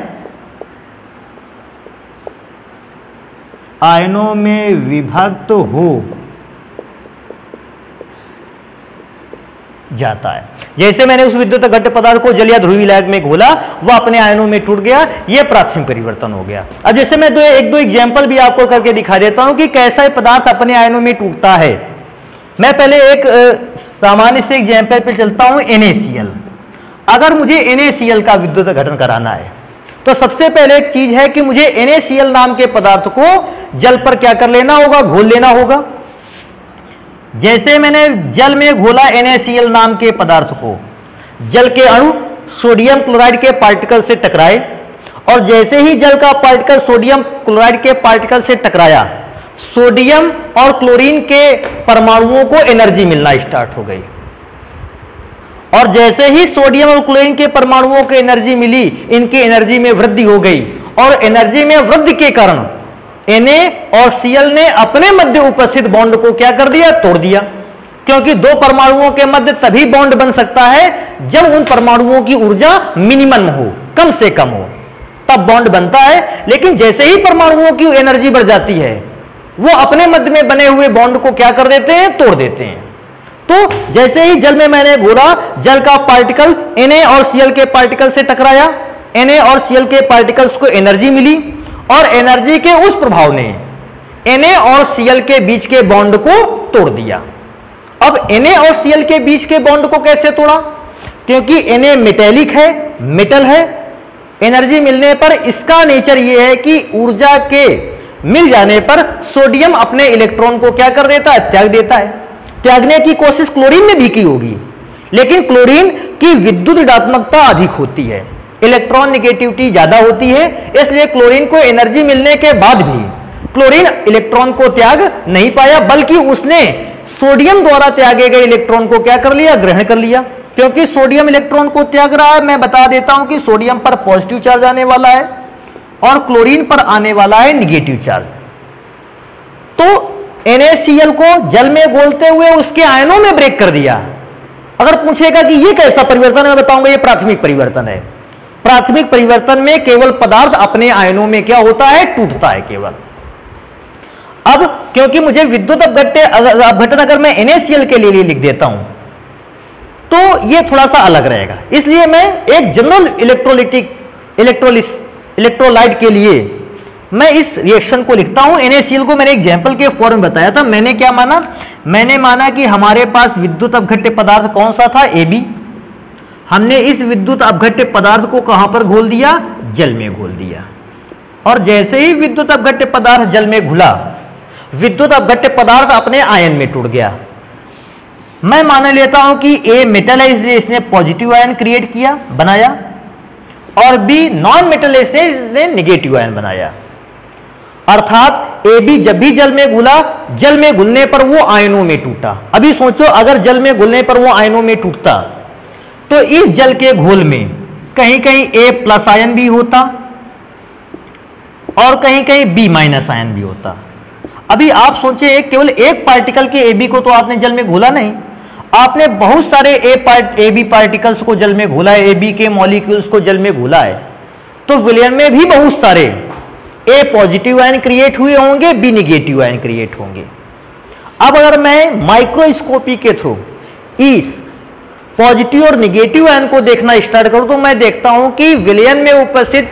आयनों में विभक्त हो जाता है। जैसे मैंने उस विद्युत घट्ट पदार्थ को जल या ध्रुवीय विलायक में घोला, वह अपने आयनों में टूट गया, यह प्राथमिक परिवर्तन हो गया। अब जैसे मैं एक दो एग्जांपल भी आपको करके दिखा देता हूं कि कैसा पदार्थ अपने आयनों में टूटता है। मैं पहले एक सामान्य से एग्जांपल पे चलता हूं, NaCl। अगर मुझे NaCl का विद्युत घटन कराना है तो सबसे पहले एक चीज है कि मुझे NaCl नाम के पदार्थ को जल पर क्या कर लेना होगा, घोल लेना होगा। जैसे मैंने जल में घोला NaCl नाम के पदार्थ को, जल के अणु सोडियम क्लोराइड के पार्टिकल से टकराए, और जैसे ही जल का पार्टिकल सोडियम क्लोराइड के पार्टिकल से टकराया, सोडियम और क्लोरीन के परमाणुओं को एनर्जी मिलना स्टार्ट हो गई। और जैसे ही सोडियम और क्लोरीन के परमाणुओं को एनर्जी मिली, इनकी एनर्जी में वृद्धि हो गई, और एनर्जी में वृद्धि के कारण Na और Cl ने अपने मध्य उपस्थित बॉन्ड को क्या कर दिया, तोड़ दिया। क्योंकि दो परमाणुओं के मध्य तभी बॉन्ड बन सकता है जब उन परमाणुओं की ऊर्जा मिनिमम हो, कम से कम हो, तब बॉन्ड बनता है। लेकिन जैसे ही परमाणुओं की एनर्जी बढ़ जाती है, वो अपने मध्य में बने हुए बॉन्ड को क्या कर देते हैं, तोड़ देते हैं। तो जैसे ही जल में मैंने घोला, जल का पार्टिकल Na और Cl के पार्टिकल से टकराया, Na और Cl के पार्टिकल्स को एनर्जी मिली, और एनर्जी के उस प्रभाव ने Na और Cl के बीच के बॉन्ड को तोड़ दिया। अब Na और Cl के बीच के बॉन्ड को कैसे तोड़ा, क्योंकि Na मेटेलिक है, मेटल है। एनर्जी मिलने पर इसका नेचर यह है कि ऊर्जा के मिल जाने पर सोडियम अपने इलेक्ट्रॉन को क्या कर देता है, त्याग देता है। त्यागने की कोशिश क्लोरीन ने भी की होगी, लेकिन क्लोरीन की विद्युत ऋणात्मकता अधिक होती है, इलेक्ट्रॉन निगेटिविटी ज्यादा होती है, इसलिए क्लोरीन को एनर्जी मिलने के बाद भी क्लोरीन इलेक्ट्रॉन को त्याग नहीं पाया, बल्कि उसने सोडियम द्वारा त्यागे गए इलेक्ट्रॉन को क्या कर लिया, ग्रहण कर लिया। क्योंकि सोडियम इलेक्ट्रॉन को त्याग रहा है, मैं बता देता हूं कि सोडियम पर पॉजिटिव चार्ज आने वाला है और क्लोरीन पर आने वाला है निगेटिव चार्ज। तो NaCl को जल में घोलते हुए उसके आयनों में ब्रेक कर दिया। अगर पूछेगा कि यह कैसा परिवर्तन है, मैं बताऊंगा यह प्राथमिक परिवर्तन है। प्राथमिक परिवर्तन में केवल पदार्थ अपने आयनों में क्या होता है, टूटता है केवल। अब क्योंकि मुझे विद्युत अपघटन अगर मैं NaCl के लिए लिख देता हूं तो यह थोड़ा सा अलग रहेगा, इसलिए मैं एक जनरल इलेक्ट्रोलाइट के लिए मैं इस रिएक्शन को लिखता हूं। NaCl को मैंने एग्जांपल के फॉर्म में बताया था। मैंने क्या माना, मैंने माना कि हमारे पास विद्युत अपघट्य पदार्थ कौन सा था, Ab। हमने इस विद्युत अपघट्य पदार्थ को कहां पर घोल दिया, जल में घोल दिया। और जैसे ही विद्युत अपघट्य पदार्थ जल में घुला, विद्युत अपघट्य पदार्थ अपने आयन में टूट गया। मैं मान लेता हूं कि A मेटल है, इसलिए इसने पॉजिटिव आयन क्रिएट किया, बनाया, और B नॉन मेटल है, इसने निगेटिव आयन बनाया। अर्थात Ab जब भी जल में घुला, जल में घुलने पर वो आयनों में टूटा। अभी सोचो, अगर जल में घुलने पर वो आयनों में टूटता तो इस जल के घोल में कहीं कहीं A+ आयन भी होता और कहीं कहीं B- आयन भी होता। अभी आप सोचिए, केवल एक पार्टिकल के Ab को तो आपने जल में घोला नहीं, आपने बहुत सारे AB पार्टिकल्स को जल में घोला है, AB के मॉलिक्यूल्स को जल में घोला है। तो विलयन में भी बहुत सारे A पॉजिटिव आयन क्रिएट हुए होंगे, B निगेटिव आयन क्रिएट होंगे। अब अगर मैं माइक्रोस्कोपी के थ्रू इस पॉजिटिव और निगेटिव आयन को देखना स्टार्ट करूं तो मैं देखता हूं कि विलयन में उपस्थित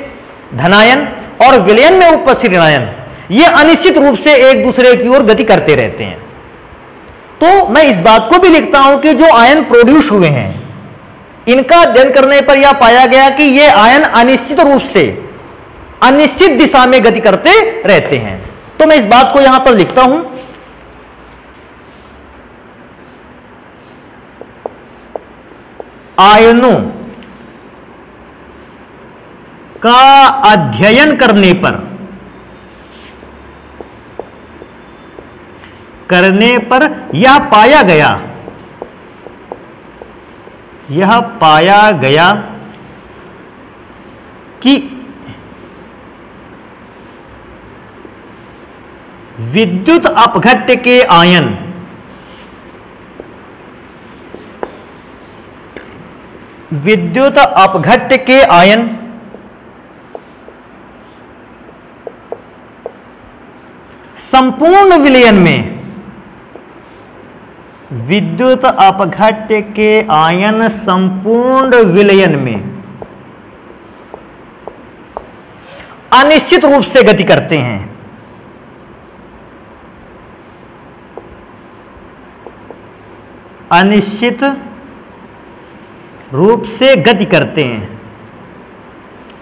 धनायन और विलयन में उपस्थित ऋणायन ये अनिश्चित रूप से एक दूसरे की ओर गति करते रहते हैं। तो मैं इस बात को भी लिखता हूं कि जो आयन प्रोड्यूस हुए हैं इनका अध्ययन करने पर यह पाया गया कि ये आयन अनिश्चित रूप से अनिश्चित दिशा में गति करते रहते हैं। तो मैं इस बात को यहां पर लिखता हूं, आयनों का अध्ययन करने पर यह पाया गया कि विद्युत अपघट्य के आयन संपूर्ण विलयन में विद्युत अपघट्य के आयन संपूर्ण विलयन में अनिश्चित रूप से गति करते हैं। अनिश्चित रूप से गति करते हैं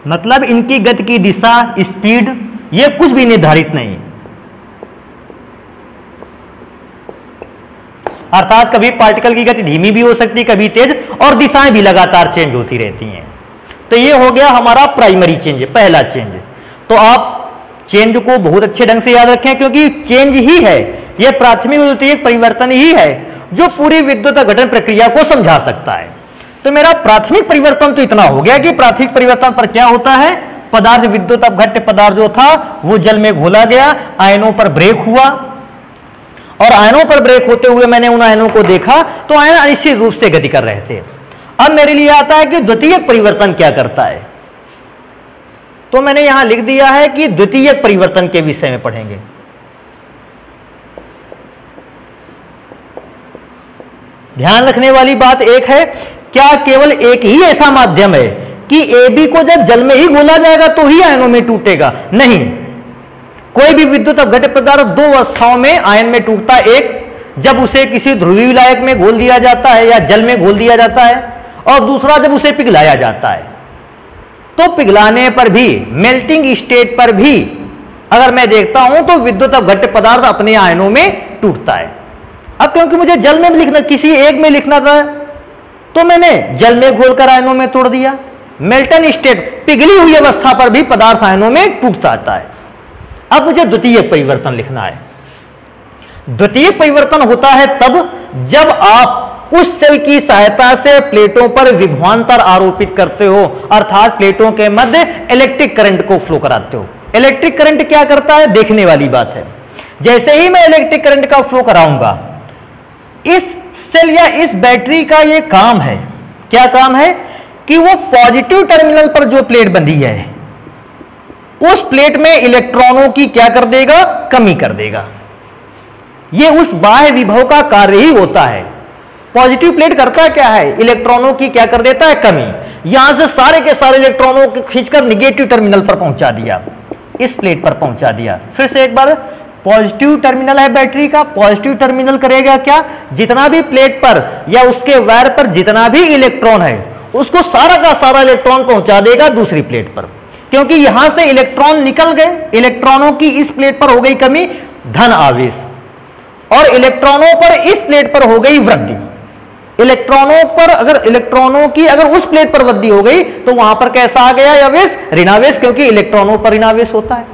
मतलब इनकी गति की दिशा, स्पीड, ये कुछ भी निर्धारित नहीं, अर्थात कभी पार्टिकल की गति धीमी भी हो सकती, कभी तेज, और दिशाएं भी लगातार चेंज होती रहती हैं। तो ये हो गया हमारा प्राइमरी चेंज, पहला चेंज। तो आप चेंज को बहुत अच्छे ढंग से याद रखें क्योंकि चेंज ही है, यह प्राथमिक द्वितीयक परिवर्तन ही है जो पूरी विद्युत अपघटन प्रक्रिया को समझा सकता है। तो मेरा प्राथमिक परिवर्तन तो इतना हो गया कि प्राथमिक परिवर्तन पर क्या होता है, पदार्थ विद्युत अपघट्य पदार्थ जो था वो जल में घोला गया, आयनों पर ब्रेक हुआ, और आयनों पर ब्रेक होते हुए मैंने उन आयनों को देखा तो आयन अनिश्चित रूप से गति कर रहे थे। अब मेरे लिए आता है कि द्वितीयक परिवर्तन क्या करता है, तो मैंने यहां लिख दिया है कि द्वितीयक परिवर्तन के विषय में पढ़ेंगे। ध्यान रखने वाली बात एक है, क्या केवल एक ही ऐसा माध्यम है कि AB को जब जल में ही घोला जाएगा तो ही आयनों में टूटेगा? नहीं, कोई भी विद्युत अपघट्य पदार्थ दो अवस्थाओं में आयन में टूटता है। एक जब उसे किसी ध्रुवीय विलायक में घोल दिया जाता है या जल में घोल दिया जाता है, और दूसरा जब उसे पिघलाया जाता है। तो पिघलाने पर भी, मेल्टिंग स्टेट पर भी अगर मैं देखता हूं तो विद्युत अपघट्य पदार्थ अपने आयनों में टूटता है। अब क्योंकि मुझे जल में लिखना, किसी एक में लिखना था, तो मैंने जल में घोलकर आयनों में तोड़ दिया। मेल्टन स्टेट, पिघली हुई अवस्था पर भी पदार्थ आयनों में टूट जाता है। अब मुझे द्वितीयक परिवर्तन लिखना है। द्वितीयक परिवर्तन होता है तब जब आप उस सेल की सहायता से प्लेटों पर विभवांतर आरोपित करते हो, अर्थात प्लेटों के मध्य इलेक्ट्रिक करंट को फ्लो कराते हो। इलेक्ट्रिक करंट क्या करता है, देखने वाली बात है। जैसे ही मैं इलेक्ट्रिक करंट का फ्लो कराऊंगा, इस सेल या इस बैटरी का यह काम है, क्या काम है कि वो पॉजिटिव टर्मिनल पर जो प्लेट बंधी है उस प्लेट में इलेक्ट्रॉनों की क्या कर देगा, कमी कर देगा। यह उस बाह्य विभव का कार्य ही होता है। पॉजिटिव प्लेट करता क्या है, इलेक्ट्रॉनों की क्या कर देता है, कमी। यहां से सारे के सारे इलेक्ट्रॉनों को खींचकर निगेटिव टर्मिनल पर पहुंचा दिया, इस प्लेट पर पहुंचा दिया। फिर से एक बार, पॉजिटिव टर्मिनल है बैटरी का, पॉजिटिव टर्मिनल करेगा क्या, जितना भी प्लेट पर या उसके वायर पर जितना भी इलेक्ट्रॉन है उसको सारा का सारा इलेक्ट्रॉन पहुंचा देगा दूसरी प्लेट पर, क्योंकि यहां से इलेक्ट्रॉन निकल गए, इलेक्ट्रॉनों की इस प्लेट पर हो गई कमी, धन आवेश, और इलेक्ट्रॉनों पर इस प्लेट पर हो गई वृद्धि। इलेक्ट्रॉनों पर अगर इलेक्ट्रॉनों की अगर उस प्लेट पर वृद्धि हो गई तो वहां पर कैसा आ गया आवेश, ऋणावेश, क्योंकि इलेक्ट्रॉनों पर ऋणावेश होता है।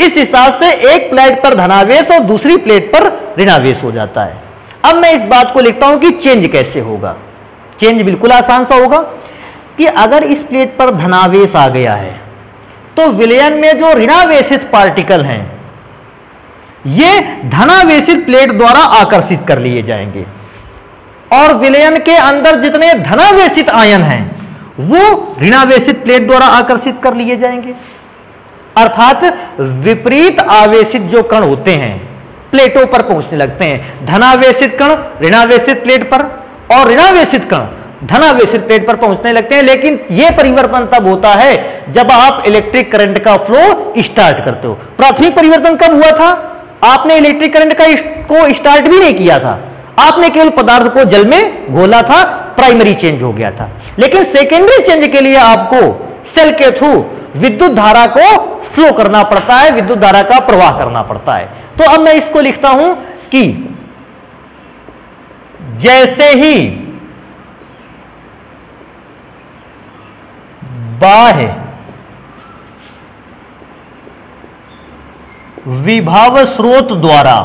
इस हिसाब से एक प्लेट पर धनावेश और दूसरी प्लेट पर ऋणावेश हो जाता है। अब मैं इस बात को लिखता हूं कि चेंज कैसे होगा। चेंज बिल्कुल आसान सा होगा कि अगर इस प्लेट पर धनावेश आ गया है तो विलयन में जो ऋणावेशित पार्टिकल हैं ये धनावेशित प्लेट द्वारा आकर्षित कर लिए जाएंगे, और विलयन के अंदर जितने धनावेशित आयन हैं वो ऋणावेशित प्लेट द्वारा आकर्षित कर लिए जाएंगे। अर्थात विपरीत आवेशित जो कण होते हैं प्लेटों पर पहुंचने लगते हैं। धनावेशित कण ऋणावेशित प्लेट पर और ऋणावेशित कण धनावेशित प्लेट पर पहुंचने लगते हैं। लेकिन यह परिवर्तन तब होता है जब आप इलेक्ट्रिक करंट का फ्लो स्टार्ट करते हो। प्राथमिक परिवर्तन कब हुआ था, आपने इलेक्ट्रिक करंट को स्टार्ट भी नहीं किया था, आपने केवल पदार्थ को जल में घोला था, प्राइमरी चेंज हो गया था। लेकिन सेकेंडरी चेंज के लिए आपको सेल के थ्रू विद्युत धारा को फ्लो करना पड़ता है, विद्युत धारा का प्रवाह करना पड़ता है। तो अब मैं इसको लिखता हूं कि जैसे ही बाह्य विभव स्रोत द्वारा,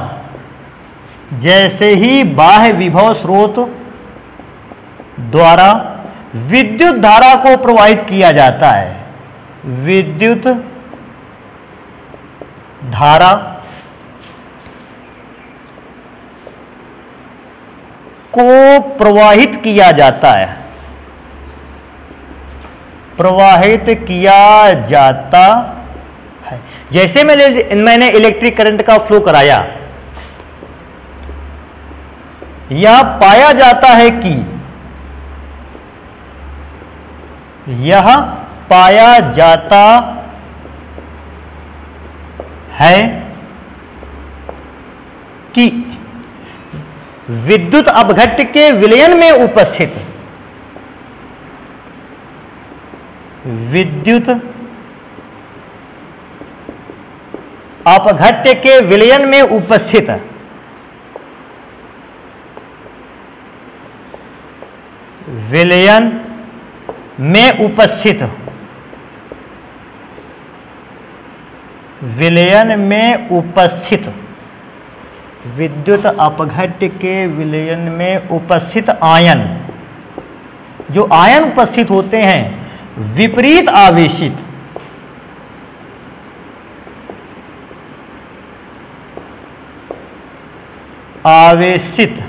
जैसे ही बाह्य विभव स्रोत द्वारा विद्युत धारा को प्रवाहित किया जाता है, विद्युत धारा को प्रवाहित किया जाता है, प्रवाहित किया जाता है। जैसे मैंने इलेक्ट्रिक करंट का फ्लो कराया, यह पाया जाता है कि यह पाया जाता है कि विद्युत अपघट्य के विलयन में उपस्थित, विद्युत अपघट्य के विलयन में उपस्थित विलयन में उपस्थित विलयन में उपस्थित विद्युत अपघट्य के विलयन में उपस्थित आयन, जो आयन उपस्थित होते हैं विपरीत आवेशित, आवेशित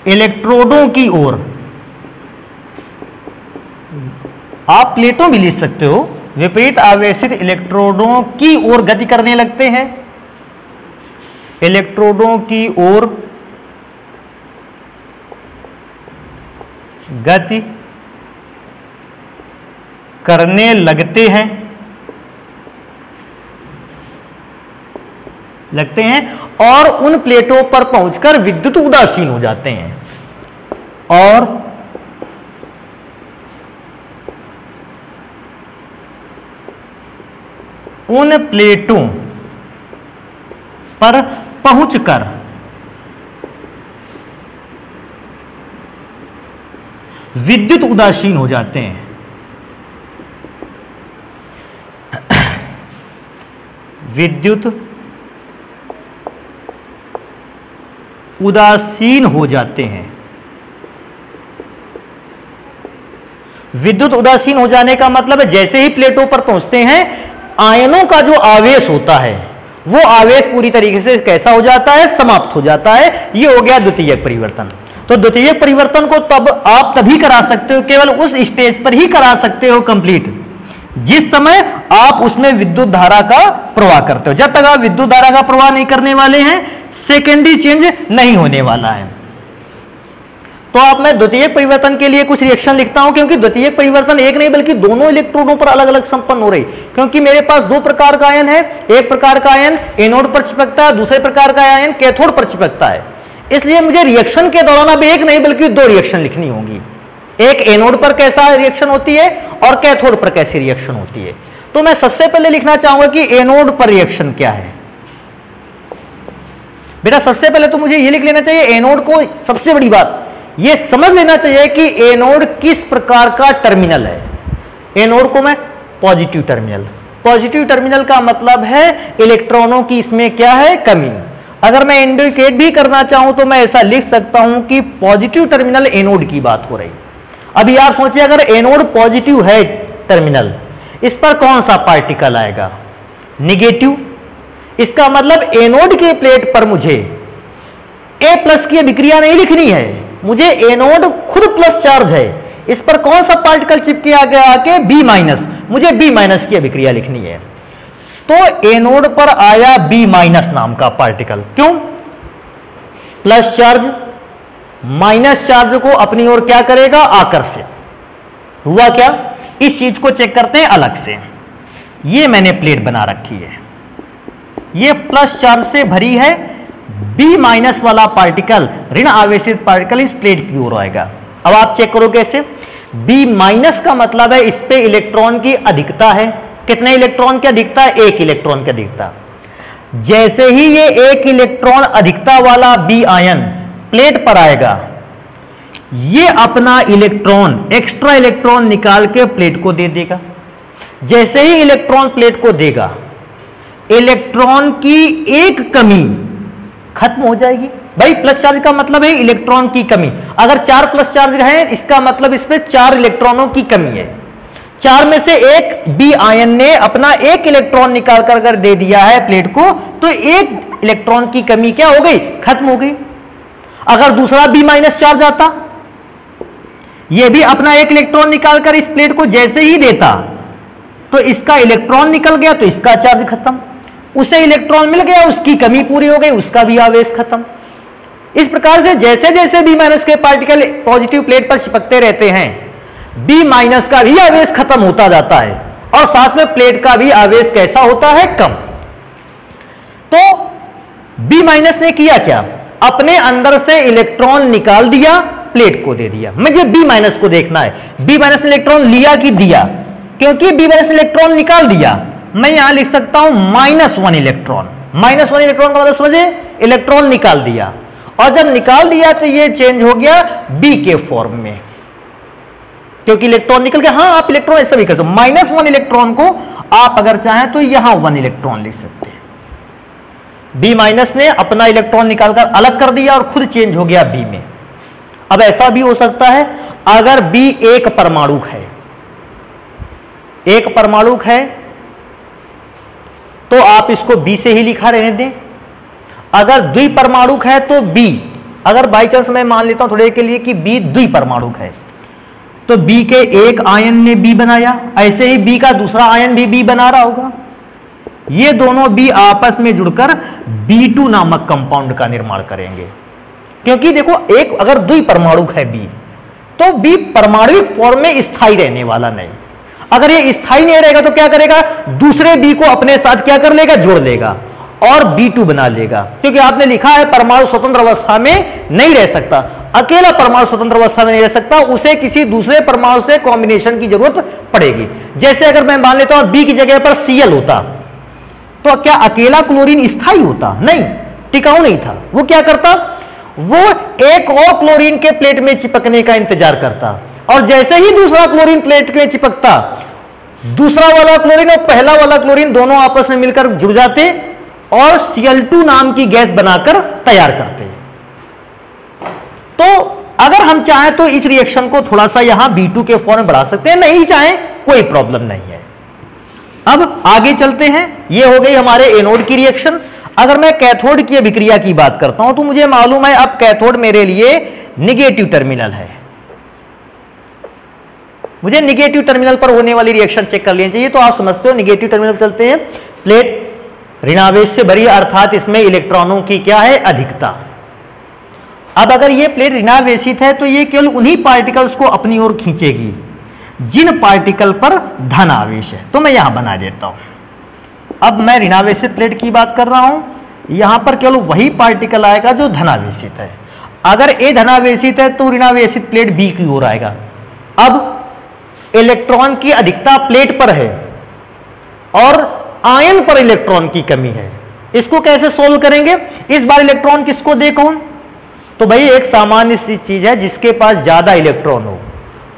इलेक्ट्रोडों की ओर, आप प्लेटों भी लिख सकते हो, विपरीत आवेशित इलेक्ट्रोडों की ओर गति करने लगते हैं, इलेक्ट्रोडों की ओर गति करने लगते हैं और उन प्लेटों पर पहुंचकर विद्युत उदासीन हो जाते हैं, और उन प्लेटों पर पहुंचकर विद्युत उदासीन हो जाते हैं। विद्युत उदासीन हो जाते हैं। विद्युत उदासीन हो जाने का मतलब है जैसे ही प्लेटों पर पहुंचते हैं, आयनों का जो आवेश होता है वो आवेश पूरी तरीके से कैसा हो जाता है, समाप्त हो जाता है। ये हो गया द्वितीयक परिवर्तन। तो द्वितीयक परिवर्तन को तब आप तभी करा सकते हो, केवल उस स्टेज पर ही करा सकते हो कंप्लीट, जिस समय आप उसमें विद्युत धारा का प्रवाह करते हो। जब तक आप विद्युत धारा का प्रवाह नहीं करने वाले हैं, सेकेंडरी चेंज नहीं होने वाला है। तो आप मैं द्वितीयक परिवर्तन के लिए कुछ रिएक्शन लिखता हूं, क्योंकि द्वितीयक परिवर्तन एक नहीं बल्कि दोनों इलेक्ट्रोडों पर अलग अलग संपन्न हो रही, क्योंकि मेरे पास दो प्रकार का आयन है। एक प्रकार का आयन एनोड पर चिपकता है, दूसरे प्रकार का आयन कैथोड पर चिपकता है। इसलिए मुझे रिएक्शन के दौरान अब एक नहीं बल्कि दो रिएक्शन लिखनी होगी। एक एनोड पर कैसा रिएक्शन होती है और कैथोड पर कैसी रिएक्शन होती है। तो मैं सबसे पहले लिखना चाहूंगा कि एनोड पर रिएक्शन क्या है। बेटा सबसे पहले तो मुझे यह लिख लेना चाहिए, एनोड को सबसे बड़ी बात ये समझ लेना चाहिए कि एनोड किस प्रकार का टर्मिनल है। एनोड को मैं पॉजिटिव टर्मिनल, पॉजिटिव टर्मिनल का मतलब है इलेक्ट्रॉनों की इसमें क्या है, कमी। अगर मैं इंडिकेट भी करना चाहूं तो मैं ऐसा लिख सकता हूं कि पॉजिटिव टर्मिनल एनोड की बात हो रही। अभी आप सोचिए, अगर एनोड पॉजिटिव है टर्मिनल, इस पर कौन सा पार्टिकल आएगा, निगेटिव। इसका मतलब एनोड के प्लेट पर मुझे ए प्लस की अभिक्रिया नहीं लिखनी है, मुझे एनोड खुद प्लस चार्ज है, इस पर कौन सा पार्टिकल चिपके आके बी माइनस, मुझे बी माइनस की अभिक्रिया लिखनी है। तो एनोड पर आया बी माइनस नाम का पार्टिकल, क्यों, प्लस चार्ज माइनस चार्ज को अपनी ओर क्या करेगा, आकर्षित। हुआ क्या, इस चीज को चेक करते हैं अलग से। ये मैंने प्लेट बना रखी है, ये प्लस चार्ज से भरी है, B माइनस वाला पार्टिकल, ऋण आवेशित पार्टिकल इस प्लेट की ओर आएगा। अब आप चेक करो कैसे, B माइनस का मतलब है इस पे इलेक्ट्रॉन की अधिकता है। कितने इलेक्ट्रॉन की अधिकता है? 1 इलेक्ट्रॉन की अधिकता। जैसे ही ये 1 इलेक्ट्रॉन अधिकता वाला B आयन प्लेट पर आएगा, ये अपना इलेक्ट्रॉन, एक्स्ट्रा इलेक्ट्रॉन निकाल के प्लेट को दे देगा। जैसे ही इलेक्ट्रॉन प्लेट को देगा, इलेक्ट्रॉन की एक कमी खत्म हो जाएगी। भाई प्लस चार्ज का मतलब है इलेक्ट्रॉन की कमी। अगर 4 प्लस चार्ज है, इसका मतलब इसमें 4 इलेक्ट्रॉनों की कमी है। 4 में से एक B आयन ने अपना 1 इलेक्ट्रॉन निकाल कर दे दिया है प्लेट को, तो 1 इलेक्ट्रॉन की कमी क्या हो गई? खत्म हो गई। अगर दूसरा B माइनस चार्ज आता, यह भी अपना 1 इलेक्ट्रॉन निकालकर इस प्लेट को जैसे ही देता, तो इसका इलेक्ट्रॉन निकल गया, तो इसका चार्ज खत्म। उसे इलेक्ट्रॉन मिल गया, उसकी कमी पूरी हो गई, उसका भी आवेश खत्म। इस प्रकार से जैसे जैसे B माइनस के पार्टिकल पॉजिटिव प्लेट पर चिपकते रहते हैं, B माइनस का भी आवेश खत्म होता जाता है, और साथ में प्लेट का भी आवेश कैसा होता है? कम। तो B माइनस ने किया क्या? अपने अंदर से इलेक्ट्रॉन निकाल दिया, प्लेट को दे दिया। मुझे B माइनस को देखना है, B माइनस ने इलेक्ट्रॉन लिया कि दिया? क्योंकि B माइनस ने इलेक्ट्रॉन निकाल दिया, मैं यहां लिख सकता हूं -1 इलेक्ट्रॉन। -1 इलेक्ट्रॉन का मतलब समझे, इलेक्ट्रॉन निकाल दिया, और जब निकाल दिया तो ये चेंज हो गया B के फॉर्म में, क्योंकि इलेक्ट्रॉन निकल गया। हाँ, आप इलेक्ट्रॉन ऐसा भी कर सकते हो, -1 इलेक्ट्रॉन को आप अगर चाहें तो यहां 1 इलेक्ट्रॉन लिख सकते हैं। B माइनस ने अपना इलेक्ट्रॉन निकालकर अलग कर दिया और खुद चेंज हो गया B में। अब ऐसा भी हो सकता है, अगर B एक परमाणुक है, एक परमाणुक है, तो आप इसको B से ही लिखा रहने दें। अगर द्विपरमाणुक है तो B, अगर बाई चांस मैं मान लेता हूं थोड़े के लिए कि B द्विपरमाणुक है, तो B के एक आयन ने B बनाया, ऐसे ही B का दूसरा आयन भी B बना रहा होगा। ये दोनों B आपस में जुड़कर B2 नामक कंपाउंड का निर्माण करेंगे। क्योंकि देखो, एक अगर द्विपरमाणुक है B, तो B परमाणुक फॉर्म में स्थायी रहने वाला नहीं। अगर ये स्थायी नहीं रहेगा तो क्या करेगा? दूसरे B को अपने साथ क्या कर लेगा? जोड़ लेगा और B2 बना लेगा। क्योंकि आपने लिखा है परमाणु स्वतंत्र अवस्था में नहीं रह सकता, अकेला परमाणु स्वतंत्र अवस्था में नहीं रह सकता, उसे किसी दूसरे परमाणु से कॉम्बिनेशन की जरूरत पड़ेगी। जैसे अगर मैं मान लेता हूं B की जगह पर Cl होता, तो क्या अकेला क्लोरीन स्थायी होता? नहीं, टिकाऊ नहीं था। वो क्या करता? वो एक और क्लोरीन के प्लेट में चिपकने का इंतजार करता, और जैसे ही दूसरा क्लोरीन प्लेट में चिपकता, दूसरा वाला क्लोरीन और पहला वाला क्लोरीन दोनों आपस में मिलकर जुड़ जाते और Cl2 नाम की गैस बनाकर तैयार करते। तो अगर हम चाहें तो इस रिएक्शन को थोड़ा सा यहां B2 के फॉर्म में बढ़ा सकते हैं, नहीं चाहें कोई प्रॉब्लम नहीं है। अब आगे चलते हैं। ये हो गई हमारे एनोड की रिएक्शन। अगर मैं कैथोड की अभिक्रिया की बात करता हूं, तो मुझे मालूम है अब कैथोड मेरे लिए निगेटिव टर्मिनल है। मुझे निगेटिव टर्मिनल पर होने वाली रिएक्शन चेक कर लेनी चाहिए। तो आप समझते हो, निगेटिव टर्मिनल पर चलते हैं। प्लेट ऋणावेश से भरी, अर्थात इसमें इलेक्ट्रॉनों की क्या है? अधिकता। अब अगर ये प्लेट ऋणावेशित है, तो ये केवल उन्हीं पार्टिकल्स को अपनी ओर खींचेगी जिन पार्टिकल पर धन आवेश है। तो मैं यहां बना देता हूं। अब मैं ऋणावेशित प्लेट की बात कर रहा हूं, यहां पर केवल वही पार्टिकल आएगा जो धनावेशित है। अगर ए धनावेशित है तो ऋणावेशित प्लेट B की ओर आएगा। अब इलेक्ट्रॉन की अधिकता प्लेट पर है और आयन पर इलेक्ट्रॉन की कमी है। इसको कैसे सोल्व करेंगे? इस बार इलेक्ट्रॉन किसको दे कौन? तो भाई एक सामान्य सी चीज है, जिसके पास ज्यादा इलेक्ट्रॉन हो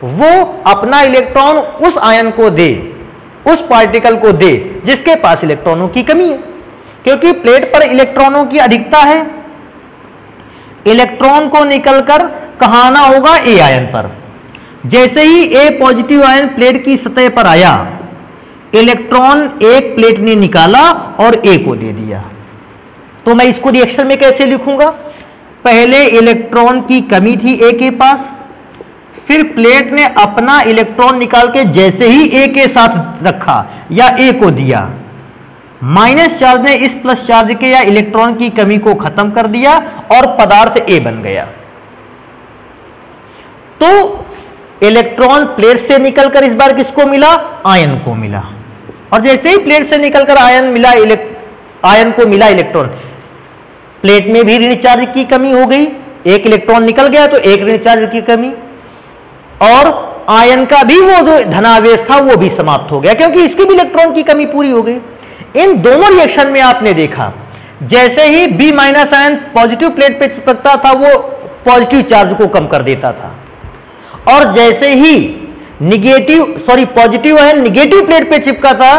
वो अपना इलेक्ट्रॉन उस आयन को दे, उस पार्टिकल को दे जिसके पास इलेक्ट्रॉनों की कमी है। क्योंकि प्लेट पर इलेक्ट्रॉनों की अधिकता है, इलेक्ट्रॉन को निकलकर कहां आना होगा? ए आयन पर। जैसे ही ए पॉजिटिव आयन प्लेट की सतह पर आया, इलेक्ट्रॉन एक प्लेट ने निकाला और ए को दे दिया। तो मैं इसको रिएक्शन में कैसे लिखूंगा? पहले इलेक्ट्रॉन की कमी थी ए के पास, फिर प्लेट ने अपना इलेक्ट्रॉन निकाल के जैसे ही ए के साथ रखा या ए को दिया, माइनस चार्ज ने इस प्लस चार्ज के या इलेक्ट्रॉन की कमी को खत्म कर दिया और पदार्थ ए बन गया। तो इलेक्ट्रॉन प्लेट से निकलकर इस बार किसको मिला? आयन को मिला। और जैसे ही प्लेट से निकलकर आयन को मिला इलेक्ट्रॉन, प्लेट में भी ऋण चार्ज की कमी हो गई, एक इलेक्ट्रॉन निकल गया तो एक ऋण चार्ज की कमी, और आयन का भी वो जो धनावेश था वो भी समाप्त हो गया क्योंकि इसकी भी इलेक्ट्रॉन की कमी पूरी हो गई। इन दोनों रिएक्शन में आपने देखा जैसे ही B minus ion positive plate पे चिपकता था वो पॉजिटिव चार्ज को कम कर देता था, और जैसे ही पॉजिटिव आयन निगेटिव प्लेट पे चिपका था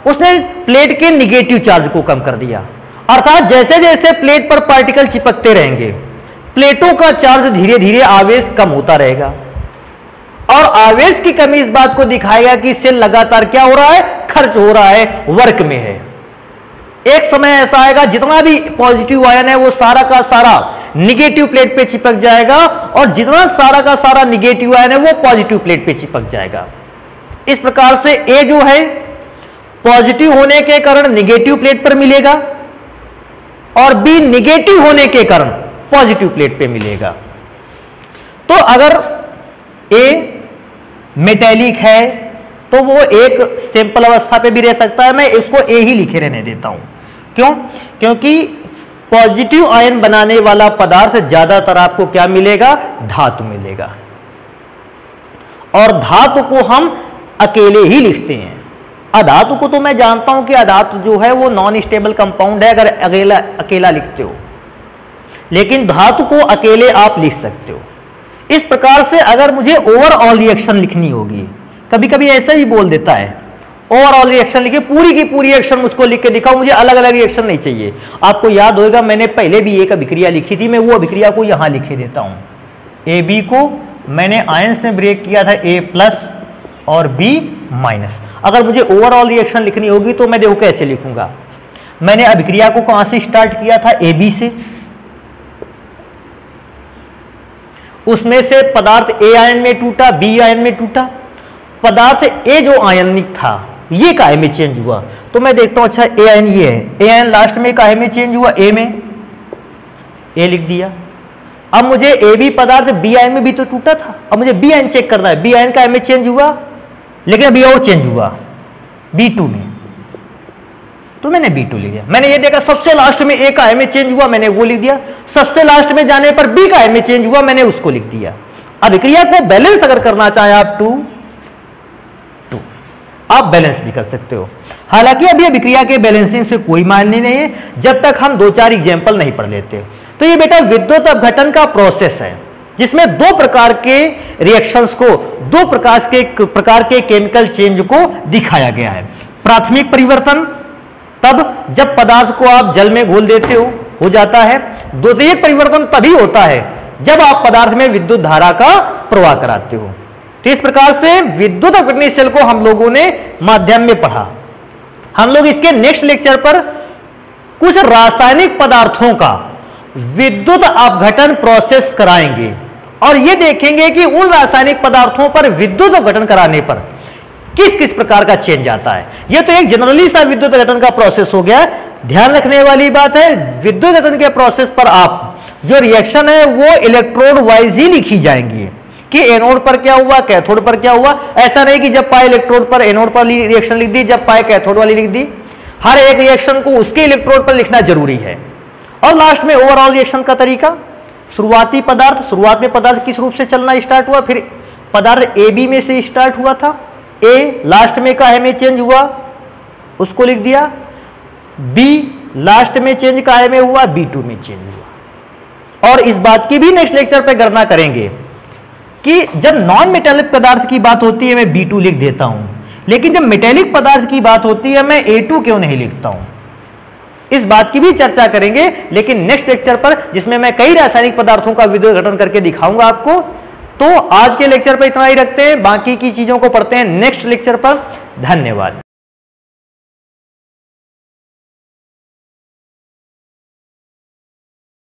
उसने प्लेट के निगेटिव चार्ज को कम कर दिया। अर्थात जैसे जैसे प्लेट पर पार्टिकल चिपकते रहेंगे प्लेटों का चार्ज धीरे धीरे आवेश कम होता रहेगा, और आवेश की कमी इस बात को दिखाएगा कि सेल लगातार क्या हो रहा है, खर्च हो रहा है, वर्क में है। एक समय ऐसा आएगा जितना भी पॉजिटिव आयन है वो सारा का सारा निगेटिव प्लेट पे चिपक जाएगा, और जितना सारा का सारा निगेटिव आयन है वो पॉजिटिव प्लेट पे चिपक जाएगा। इस प्रकार से ए जो है पॉजिटिव होने के कारण निगेटिव प्लेट पर मिलेगा, और बी निगेटिव होने के कारण पॉजिटिव प्लेट पे मिलेगा। तो अगर ए मेटेलिक है तो वो एक सिंपल अवस्था पे भी रह सकता है, मैं इसको ए ही लिखे रहने देता हूं। क्यों? क्योंकि पॉजिटिव आयन बनाने वाला पदार्थ ज्यादातर आपको क्या मिलेगा, धातु मिलेगा, और धातु को हम अकेले ही लिखते हैं। अधातु को तो मैं जानता हूं कि अधातु जो है वो नॉन स्टेबल कंपाउंड है अगर अकेला लिखते हो, लेकिन धातु को अकेले आप लिख सकते हो। इस प्रकार से अगर मुझे ओवरऑल रिएक्शन लिखनी होगी, कभी कभी ऐसा ही बोल देता है ओवरऑल रिएक्शन लिखे, पूरी की पूरी रिएक्शन मुझको लिख के दिखाओ, मुझे अलग अलग रिएक्शन नहीं चाहिए। आपको याद होगा मैंने पहले भी एक अभिक्रिया लिखी थी, मैं वो अभिक्रिया को यहां लिखे देता हूं। ए बी को मैंने आयंस में ब्रेक किया था ए प्लस और बी माइनस। अगर मुझे ओवरऑल रिएक्शन लिखनी होगी तो मैं देखो कैसे लिखूंगा। मैंने अभिक्रिया को कहां से स्टार्ट किया था, ए बी से, उसमें से पदार्थ ए आयन में टूटा, बी आयन में टूटा, पदार्थ ए जो आयनिक था ये काहे में चेंज हुआ, तो मैं देखता हूं अच्छा ए आयन ये है, ए आयन लास्ट में काहे में चेंज हुआ, ए में, ए लिख दिया। अब मुझे ए बी पदार्थ बी आयन में भी तो टूटा था, अब मुझे बी आयन चेक करना है, बी आयन काहे में चेंज हुआ, लेकिन अभी और चेंज हुआ B2 में, तो मैंने B2 लिख दिया। मैंने ये देखा सबसे लास्ट में ए का आयन में चेंज हुआ, मैंने वो लिख दिया। सबसे लास्ट में जाने पर बी का आयन में चेंज हुआ, मैंने उसको लिख दिया। अभिक्रिया को बैलेंस अगर करना चाहे आप 2 आप बैलेंस भी कर सकते हो। हालांकि अभी अभिक्रिया के बैलेंसिंग से कोई मायने नहीं है जब तक हम 2-4 एग्जाम्पल नहीं पढ़ लेते। तो ये बेटा विद्युत अपघटन का प्रोसेस है जिसमें 2 प्रकार के रिएक्शंस को, 2 प्रकार के केमिकल चेंज को दिखाया गया है। प्राथमिक परिवर्तन तब जब पदार्थ को आप जल में घोल देते हो जाता है। द्वितीयक परिवर्तन तभी होता है जब आप पदार्थ में विद्युत धारा का प्रवाह कराते हो। तो इस प्रकार से विद्युत अपघटनीय सेल को हम लोगों ने माध्यम में पढ़ा। हम लोग इसके नेक्स्ट लेक्चर पर कुछ रासायनिक पदार्थों का विद्युत अपघटन प्रोसेस कराएंगे और यह देखेंगे कि उन रासायनिक पदार्थों पर विद्युत अपघटन कराने पर किस किस प्रकार का चेंज आता है। यह तो एक जनरली सा विद्युत अपघटन का प्रोसेस हो गया। ध्यान रखने वाली बात है, विद्युत अपघटन के प्रोसेस पर आप जो रिएक्शन है वो इलेक्ट्रोड वाइज ही लिखी जाएंगी कि एनोड पर क्या हुआ, कैथोड पर क्या हुआ। ऐसा नहीं कि जब पाए इलेक्ट्रोड पर एनोड पर रिएक्शन लिख दी, जब पाए कैथोड वाली लिख दी। हर एक रिएक्शन को उसके इलेक्ट्रोड पर लिखना जरूरी है। और लास्ट में ओवरऑल रिएक्शन का तरीका, शुरुआत में पदार्थ किस रूप से चलना स्टार्ट हुआ, फिर पदार्थ ए बी में से स्टार्ट हुआ था, ए लास्ट में काहे में चेंज हुआ उसको लिख दिया, बी लास्ट में चेंज काहे में हुआ, B2 में चेंज हुआ। और इस बात की भी नेक्स्ट लेक्चर पे गणना करेंगे कि जब नॉन मेटेलिक पदार्थ की बात होती है मैं B2 लिख देता हूं, लेकिन जब मेटेलिक पदार्थ की बात होती है मैं A2 क्यों नहीं लिखता हूं। इस बात की भी चर्चा करेंगे लेकिन नेक्स्ट लेक्चर पर, जिसमें मैं कई रासायनिक पदार्थों का विद्युत अपघटन करके दिखाऊंगा आपको। तो आज के लेक्चर पर इतना ही रखते हैं, बाकी की चीजों को पढ़ते हैं नेक्स्ट लेक्चर पर। धन्यवाद।